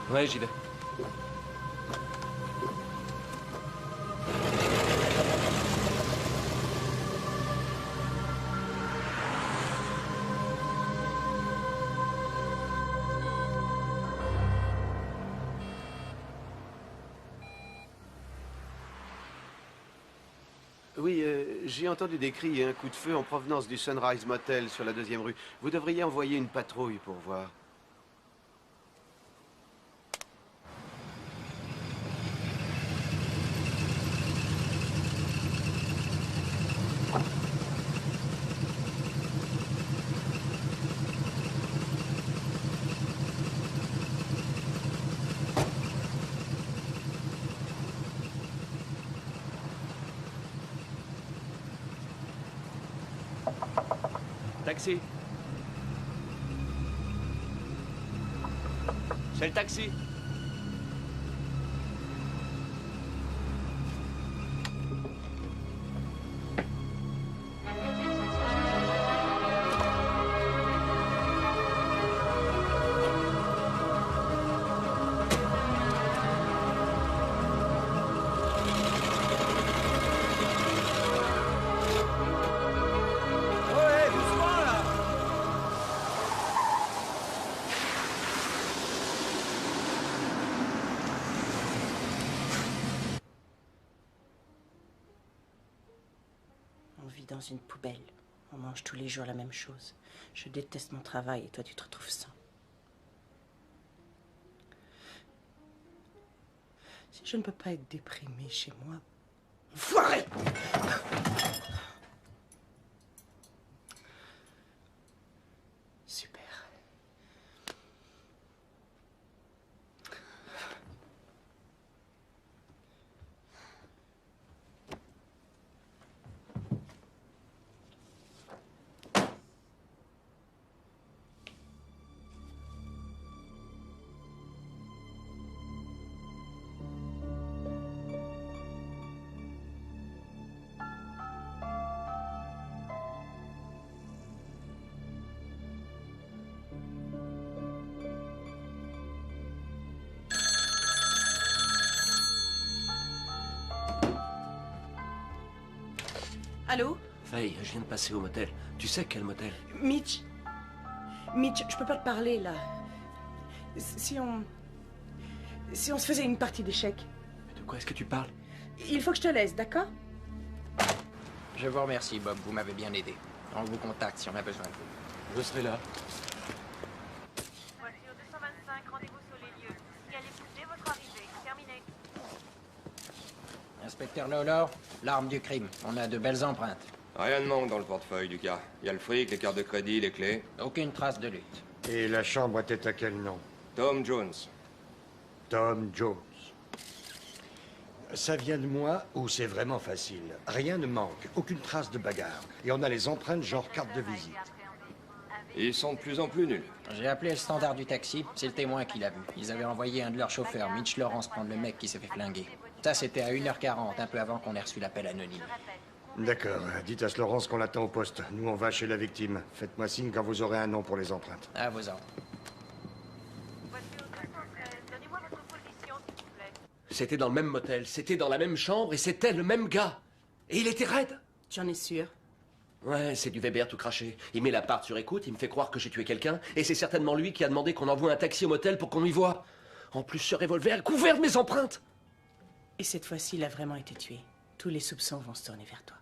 Ouais, j'y vais. Oui, j'ai entendu des cris et un coup de feu en provenance du Sunrise Motel sur la 2e rue. Vous devriez envoyer une patrouille pour voir. Taxi. C'est le taxi. On vit dans une poubelle. On mange tous les jours la même chose. Je déteste mon travail et toi tu te retrouves sans. Si je ne peux pas être déprimée chez moi... Enfoiré! Super. Allô? Faye, je viens de passer au motel. Tu sais quel motel? Mitch, je peux pas te parler là. Si on se faisait une partie d'échecs. De quoi est-ce que tu parles? Il faut que je te laisse, d'accord? Je vous remercie, Bob. Vous m'avez bien aidé. On vous contacte si on a besoin de vous. Je serai là. Voiture 225, rendez-vous sur les lieux. Si elle est poussée, votre arrivée. Terminé. Inspecteur Lawlor, l'arme du crime. On a de belles empreintes. Rien ne manque dans le portefeuille du gars. Il y a le fric, les cartes de crédit, les clés. Aucune trace de lutte. Et la chambre était à quel nom? Tom Jones. Tom Jones. Ça vient de moi ou c'est vraiment facile? Rien ne manque, aucune trace de bagarre. Et on a les empreintes genre carte de visite. Ils sont de plus en plus nuls. J'ai appelé le standard du taxi. C'est le témoin qui l'a vu. Ils avaient envoyé un de leurs chauffeurs, Mitch Lawrence, prendre le mec qui s'est fait flinguer. Ça, c'était à 1h40, un peu avant qu'on ait reçu l'appel anonyme. D'accord. Dites à Laurence qu'on l'attend au poste. Nous, on va chez la victime. Faites-moi signe quand vous aurez un nom pour les empreintes. À vos ordres. C'était dans le même motel, c'était dans la même chambre et c'était le même gars. Et il était raide. J'en ai sûr. Ouais, c'est du Weber tout craché. Il met l'appart sur écoute, il me fait croire que j'ai tué quelqu'un, et c'est certainement lui qui a demandé qu'on envoie un taxi au motel pour qu'on y voie. En plus, ce revolver est couvert de mes empreintes. Et cette fois-ci, il a vraiment été tué. Tous les soupçons vont se tourner vers toi.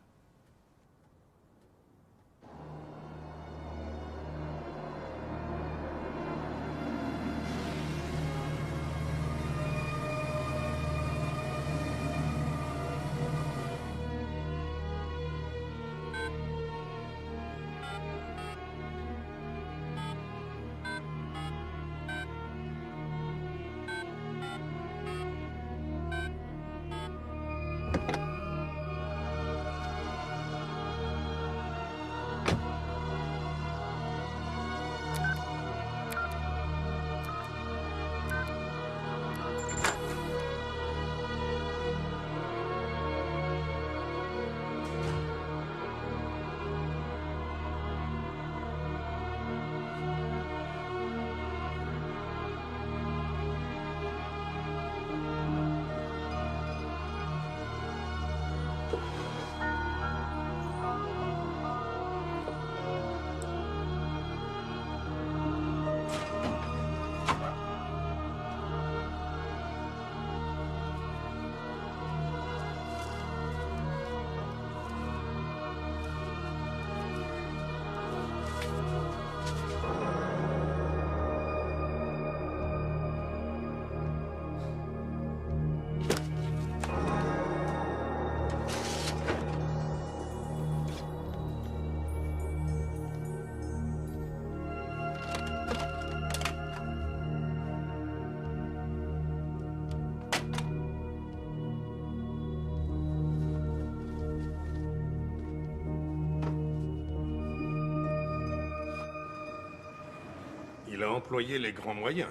Il a employé les grands moyens.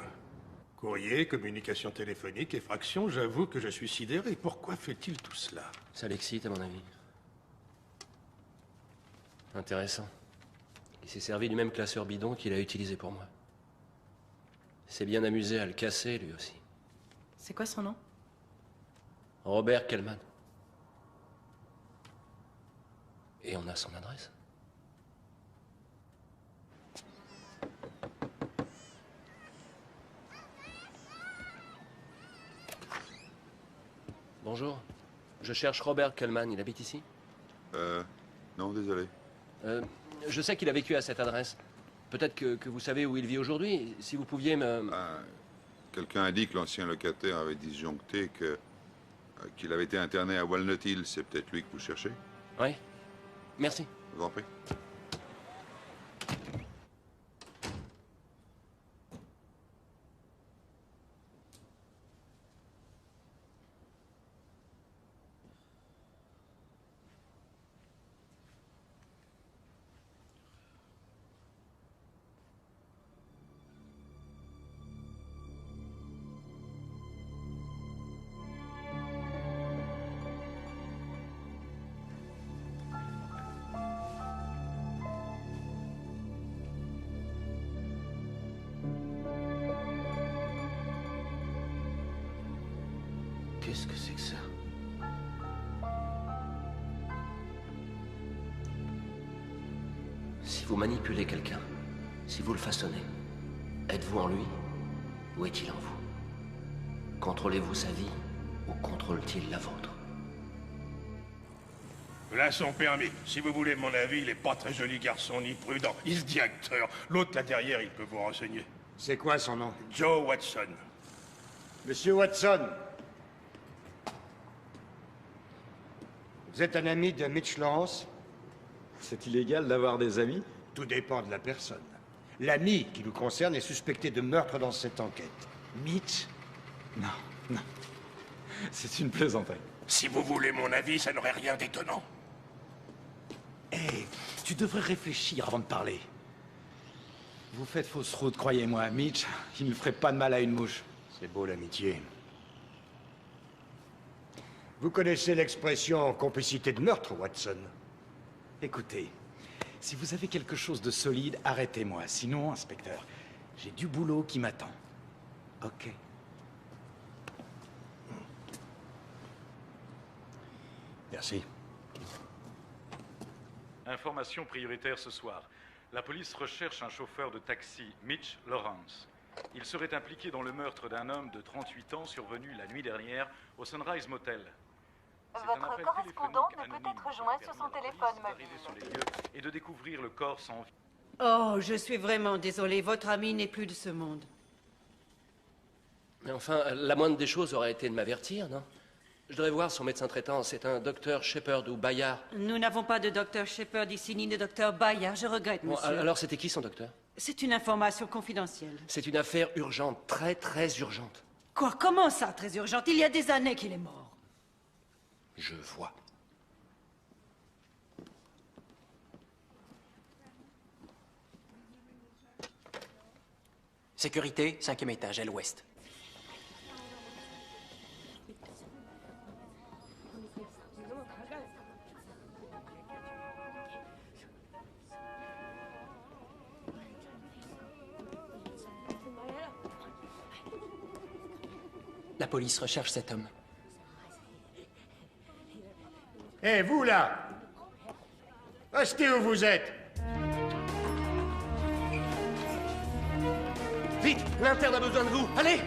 Courrier, communication téléphonique, effraction, j'avoue que je suis sidéré. Pourquoi fait-il tout cela? Ça l'excite, à mon avis. Intéressant. Il s'est servi du même classeur bidon qu'il a utilisé pour moi. Il s'est bien amusé à le casser, lui aussi. C'est quoi son nom? Robert Kellman. Et on a son adresse. Bonjour. Je cherche Robert Kellman. Il habite ici? Non, désolé. Je sais qu'il a vécu à cette adresse. Peut-être que vous savez où il vit aujourd'hui. Si vous pouviez me... Quelqu'un a dit que l'ancien locataire avait disjoncté qu'il avait été interné à Walnut Hill. C'est peut-être lui que vous cherchez? Oui. Merci. Je vous en prie. Qu'est-ce que c'est que ça? Si vous manipulez quelqu'un, si vous le façonnez, êtes-vous en lui ou est-il en vous? Contrôlez-vous sa vie ou contrôle-t-il la vôtre? Là, son permis. Si vous voulez mon avis, il est pas très joli garçon ni prudent. Il se dit acteur. L'autre là derrière, il peut vous renseigner. C'est quoi son nom? Joe Watson. Monsieur Watson. Vous êtes un ami de Mitch Lawrence? C'est illégal d'avoir des amis? Tout dépend de la personne. L'ami qui nous concerne est suspecté de meurtre dans cette enquête. Mitch? Non, non. C'est une plaisanterie. Si vous voulez mon avis, ça n'aurait rien d'étonnant. Hé, tu devrais réfléchir avant de parler. Vous faites fausse route, croyez-moi. Mitch, il ne ferait pas de mal à une mouche. C'est beau l'amitié. Vous connaissez l'expression complicité de meurtre, Watson? Écoutez, si vous avez quelque chose de solide, arrêtez-moi. Sinon, inspecteur, j'ai du boulot qui m'attend. Ok. Merci. Information prioritaire ce soir. La police recherche un chauffeur de taxi, Mitch Lawrence. Il serait impliqué dans le meurtre d'un homme de 38 ans survenu la nuit dernière au Sunrise Motel. Votre correspondant ne peut être joint sur son téléphone mobile. Sur les lieux et de découvrir le corps sans vie. Oh, je suis vraiment désolée. Votre ami n'est plus de ce monde. Mais enfin, la moindre des choses aurait été de m'avertir, non? Je devrais voir son médecin traitant. C'est un docteur Shepard ou Bayard. Nous n'avons pas de docteur Shepard ici, ni de docteur Bayard. Je regrette, Bon, monsieur. alors, c'était qui son docteur? C'est une information confidentielle. C'est une affaire urgente, très, très urgente. Quoi? Comment ça, très urgente? Il y a des années qu'il est mort. Je vois. Sécurité, 5e étage, à l'ouest. La police recherche cet homme. Hé, vous là! Restez où vous êtes! Vite! L'interne a besoin de vous! Allez!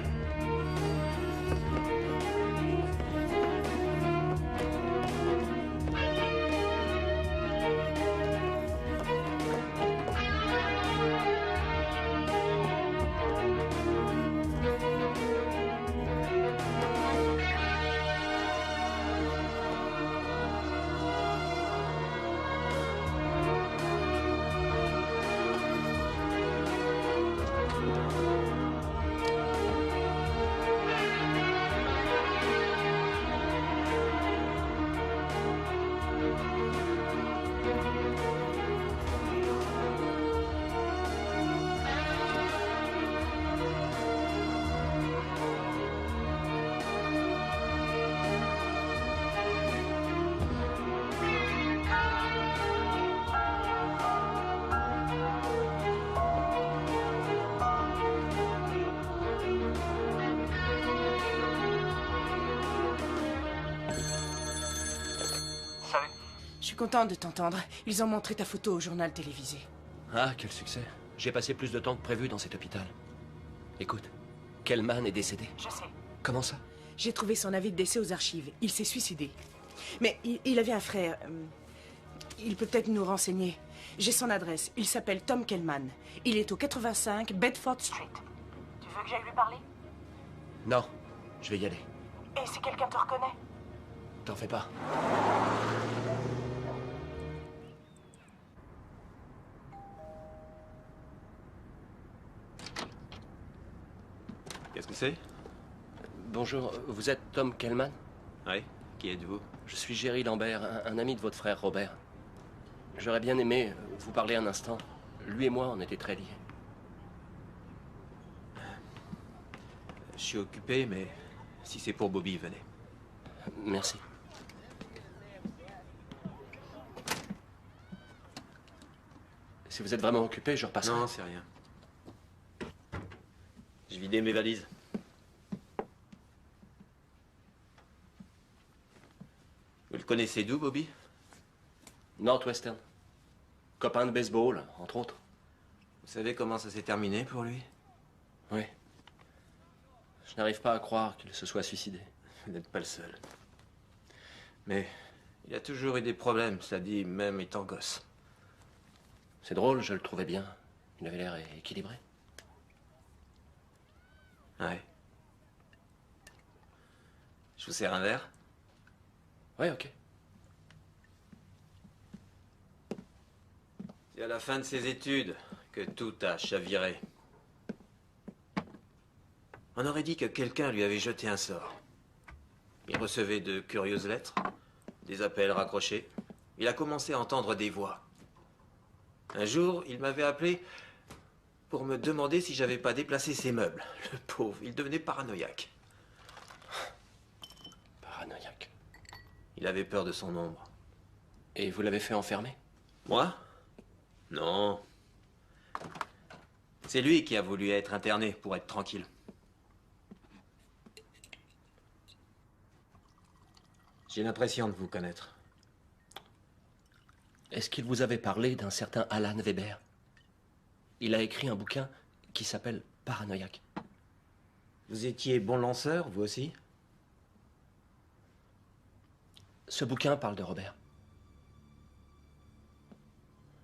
Je suis contente de t'entendre. Ils ont montré ta photo au journal télévisé. Ah, quel succès. J'ai passé plus de temps que prévu dans cet hôpital. Écoute, Kellman est décédé. Je sais. Comment ça? J'ai trouvé son avis de décès aux archives. Il s'est suicidé. Mais il avait un frère. Il peut peut-être nous renseigner. J'ai son adresse. Il s'appelle Tom Kellman. Il est au 85 Bedford Street. Tu veux que j'aille lui parler? Non, je vais y aller. Et si quelqu'un te reconnaît? T'en fais pas. Qu'est-ce que c'est? Bonjour, vous êtes Tom Kellman? Oui, qui êtes-vous? Je suis Jerry Lambert, un ami de votre frère Robert. J'aurais bien aimé vous parler un instant. Lui et moi, on était très liés. Je suis occupé, mais si c'est pour Bobby, venez. Merci. Si vous êtes vraiment occupé, je repasserai. Non, c'est rien. Je vidais mes valises. Vous le connaissez d'où, Bobby? Northwestern. Copain de baseball, entre autres. Vous savez comment ça s'est terminé pour lui? Oui. Je n'arrive pas à croire qu'il se soit suicidé. Vous n'êtes pas le seul. Mais il a toujours eu des problèmes, ça dit, même étant gosse. C'est drôle, je le trouvais bien. Il avait l'air équilibré. Ouais. Je vous sers un verre? Ouais, ok. C'est à la fin de ses études que tout a chaviré. On aurait dit que quelqu'un lui avait jeté un sort. Il recevait de curieuses lettres, des appels raccrochés. Il a commencé à entendre des voix. Un jour, il m'avait appelé pour me demander si j'avais pas déplacé ses meubles. Le pauvre, il devenait paranoïaque. Paranoïaque. Il avait peur de son ombre. Et vous l'avez fait enfermer? Moi? Non. C'est lui qui a voulu être interné pour être tranquille. J'ai l'impression de vous connaître. Est-ce qu'il vous avait parlé d'un certain Alan Weber? Il a écrit un bouquin qui s'appelle Paranoïaque. Vous étiez bon lanceur, vous aussi? Ce bouquin parle de Robert.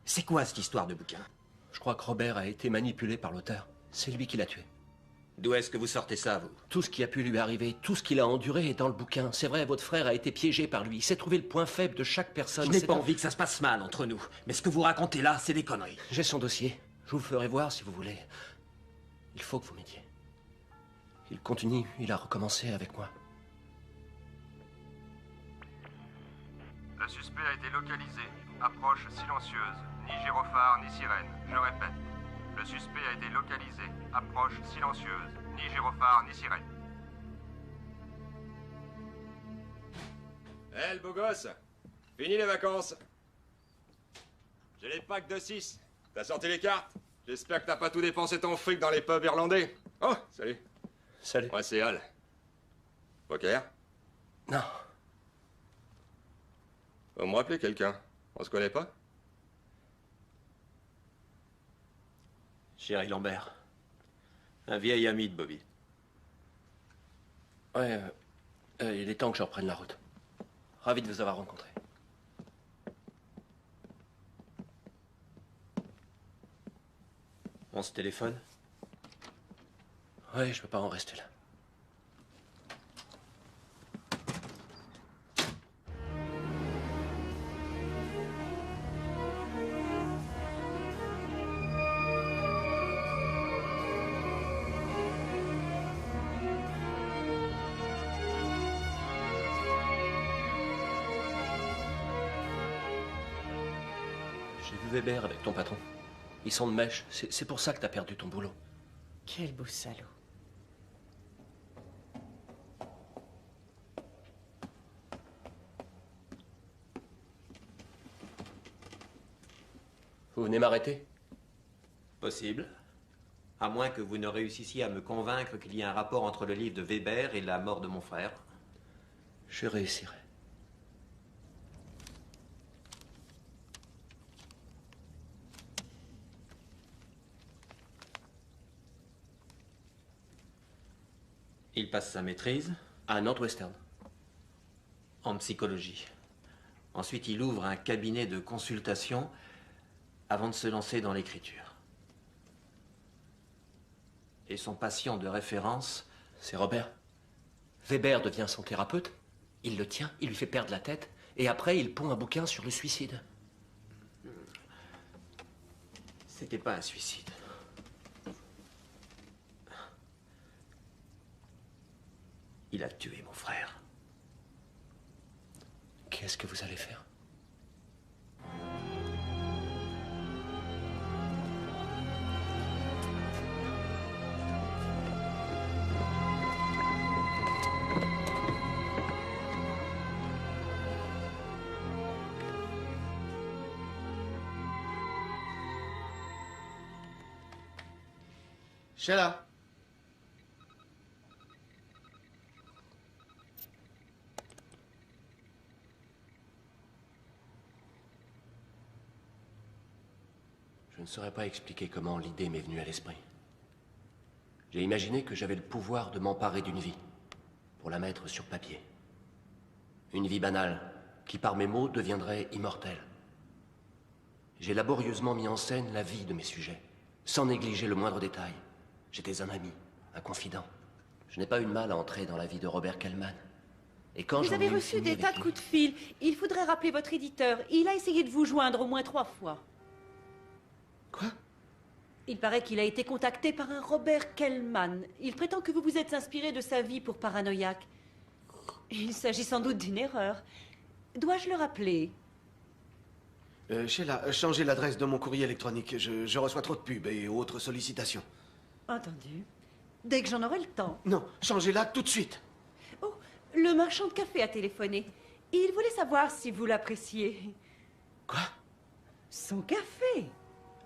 C'est quoi cette histoire de bouquin? Je crois que Robert a été manipulé par l'auteur. C'est lui qui l'a tué. D'où est-ce que vous sortez ça, vous? Tout ce qui a pu lui arriver, tout ce qu'il a enduré est dans le bouquin. C'est vrai, votre frère a été piégé par lui. Il sait trouver le point faible de chaque personne. Je n'ai pas envie que ça se passe mal entre nous. Mais ce que vous racontez là, c'est des conneries. J'ai son dossier. Je vous le ferai voir si vous voulez. Il faut que vous m'aidiez. Il continue, il a recommencé avec moi. Le suspect a été localisé. Approche silencieuse. Ni gyrophare, ni sirène. Je répète. Le suspect a été localisé. Approche silencieuse. Ni gyrophare, ni sirène. Hé, le beau gosse. Fini les vacances. J'ai les packs de 6. T'as sorti les cartes? J'espère que t'as pas tout dépensé ton fric dans les pubs irlandais. Oh, salut. Salut. Moi, c'est Al. Poker? Non. Faut me rappeler quelqu'un. On se connaît pas? Jerry Lambert. Un vieil ami de Bobby. Ouais, il est temps que je reprenne la route. Ravi de vous avoir rencontré. On se téléphone? Ouais, je peux pas en rester là. J'ai vu Weber avec ton patron. Ils sont de mèche. C'est pour ça que t'as perdu ton boulot. Quel beau salaud. Vous venez m'arrêter? Possible. À moins que vous ne réussissiez à me convaincre qu'il y a un rapport entre le livre de Weber et la mort de mon frère. Je réussirai. Il passe sa maîtrise à Northwestern. En psychologie. Ensuite, il ouvre un cabinet de consultation avant de se lancer dans l'écriture. Et son patient de référence... C'est Robert. Weber devient son thérapeute, il le tient, il lui fait perdre la tête, et après il pond un bouquin sur le suicide. C'était pas un suicide. Il a tué mon frère. Qu'est-ce que vous allez faire? Sheila. Je ne saurais pas expliquer comment l'idée m'est venue à l'esprit. J'ai imaginé que j'avais le pouvoir de m'emparer d'une vie, pour la mettre sur papier. Une vie banale, qui par mes mots deviendrait immortelle. J'ai laborieusement mis en scène la vie de mes sujets, sans négliger le moindre détail. J'étais un ami, un confident. Je n'ai pas eu de mal à entrer dans la vie de Robert Kellman. Et quand Vous avez reçu des tas de coups de fil. Il faudrait rappeler votre éditeur. Il a essayé de vous joindre au moins 3 fois. Quoi? Il paraît qu'il a été contacté par un Robert Kellman. Il prétend que vous vous êtes inspiré de sa vie pour Paranoïaque. Il s'agit sans doute d'une erreur. Dois-je le rappeler? Sheila, changez l'adresse de mon courrier électronique. Je reçois trop de pubs et autres sollicitations. Entendu. Dès que j'en aurai le temps. Non, changez-la tout de suite. Oh, le marchand de café a téléphoné. Il voulait savoir si vous l'appréciez. Quoi? Son café.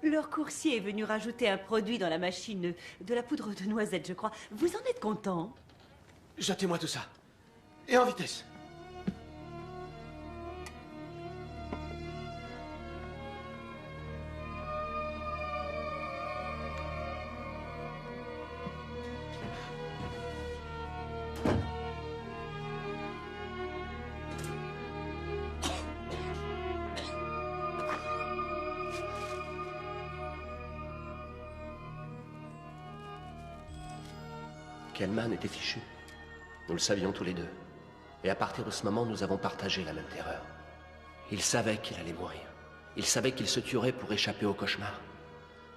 Leur coursier est venu rajouter un produit dans la machine, de la poudre de noisette, je crois. Vous en êtes content? Jetez-moi tout ça. Et en vitesse. Kellman était fichu. Nous le savions tous les deux. Et à partir de ce moment, nous avons partagé la même terreur. Il savait qu'il allait mourir. Il savait qu'il se tuerait pour échapper au cauchemar.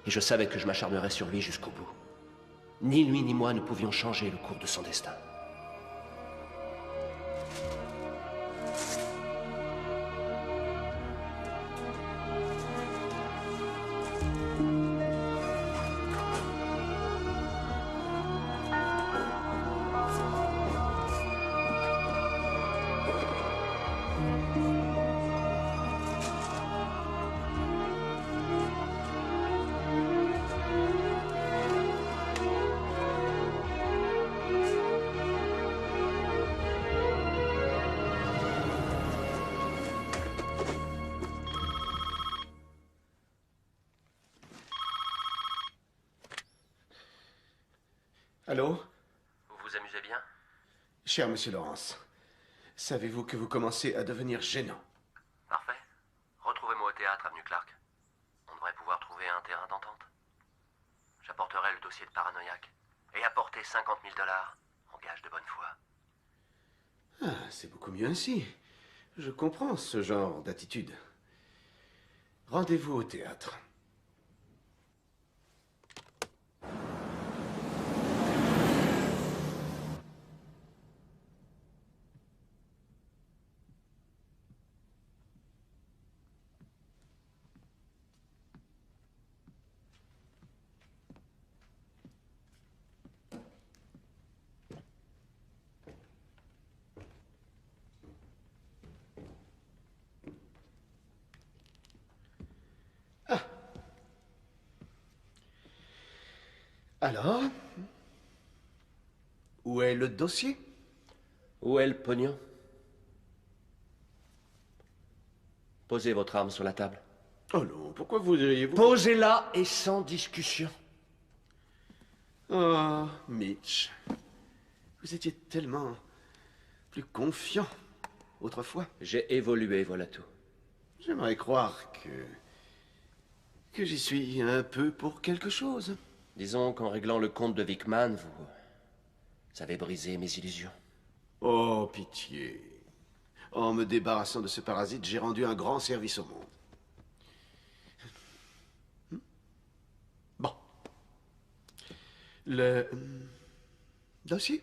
Et je savais que je m'acharnerais sur lui jusqu'au bout. Ni lui ni moi ne pouvions changer le cours de son destin. Allô? Vous vous amusez bien? Cher monsieur Lawrence, savez-vous que vous commencez à devenir gênant? Parfait. Retrouvez-moi au théâtre, avenue Clark. On devrait pouvoir trouver un terrain d'entente. J'apporterai le dossier de Paranoïaque. Et apporter 50 000 $ en gage de bonne foi. Ah, c'est beaucoup mieux ainsi. Je comprends ce genre d'attitude. Rendez-vous au théâtre. Alors? Où est le dossier? Où est le pognon? Posez votre arme sur la table. Oh non, pourquoi voudriez-vous... Posez-la et sans discussion. Oh, Mitch. Vous étiez tellement plus confiant autrefois. J'ai évolué, voilà tout. J'aimerais croire que j'y suis un peu pour quelque chose. Disons qu'en réglant le compte de Vickman, vous avez brisé mes illusions. Oh, pitié. En me débarrassant de ce parasite, j'ai rendu un grand service au monde. Bon. Le dossier?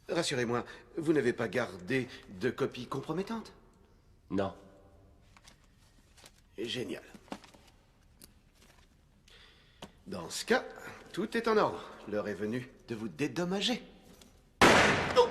Rassurez-moi, vous n'avez pas gardé de copies compromettantes? Non. Génial. Dans ce cas, tout est en ordre. L'heure est venue de vous dédommager. Oh!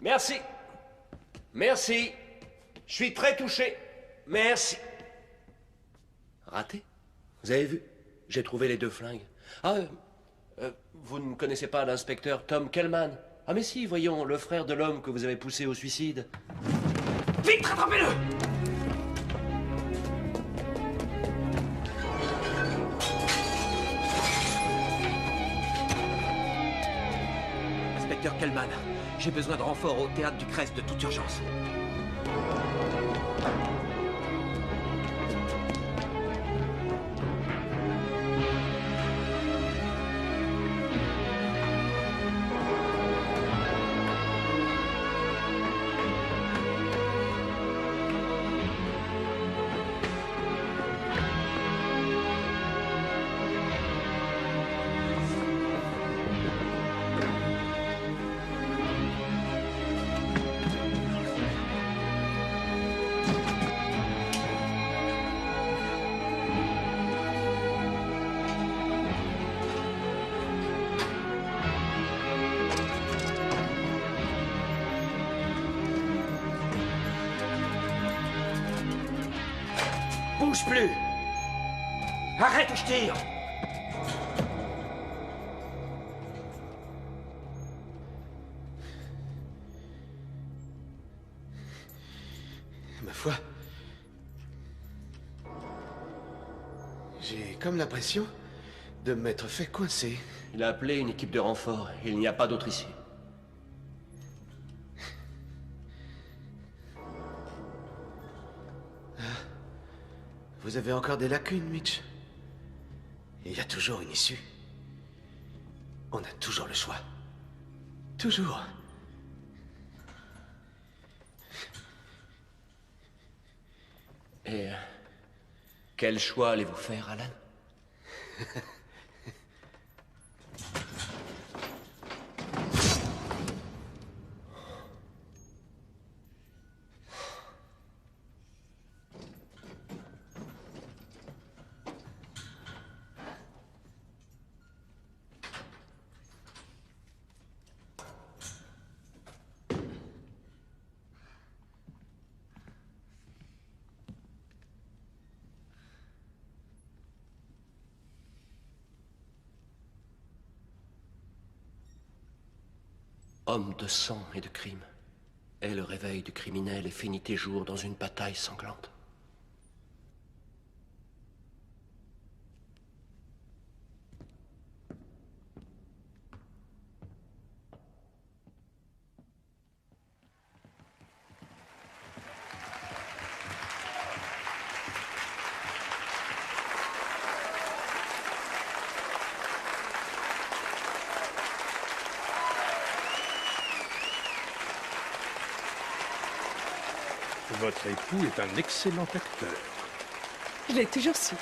Merci. Merci. Je suis très touché. Merci. Raté? Vous avez vu? J'ai trouvé les deux flingues. Ah, vous ne connaissez pas l'inspecteur Tom Kellman? Ah mais si, voyons, le frère de l'homme que vous avez poussé au suicide. Vite, rattrapez-le! Inspecteur Kellman, j'ai besoin de renfort au théâtre du Crest de toute urgence. Bouge plus! Arrête ou je tire! Ma foi, j'ai comme l'impression de m'être fait coincer. Il a appelé une équipe de renfort. Il n'y a pas d'autre ici. Vous avez encore des lacunes, Mitch. Il y a toujours une issue. On a toujours le choix. Toujours. Et quel choix allez-vous faire, Alan? Homme de sang et de crime, est le réveil du criminel et finit tes jours dans une bataille sanglante. Votre époux est un excellent acteur. Je l'ai toujours su.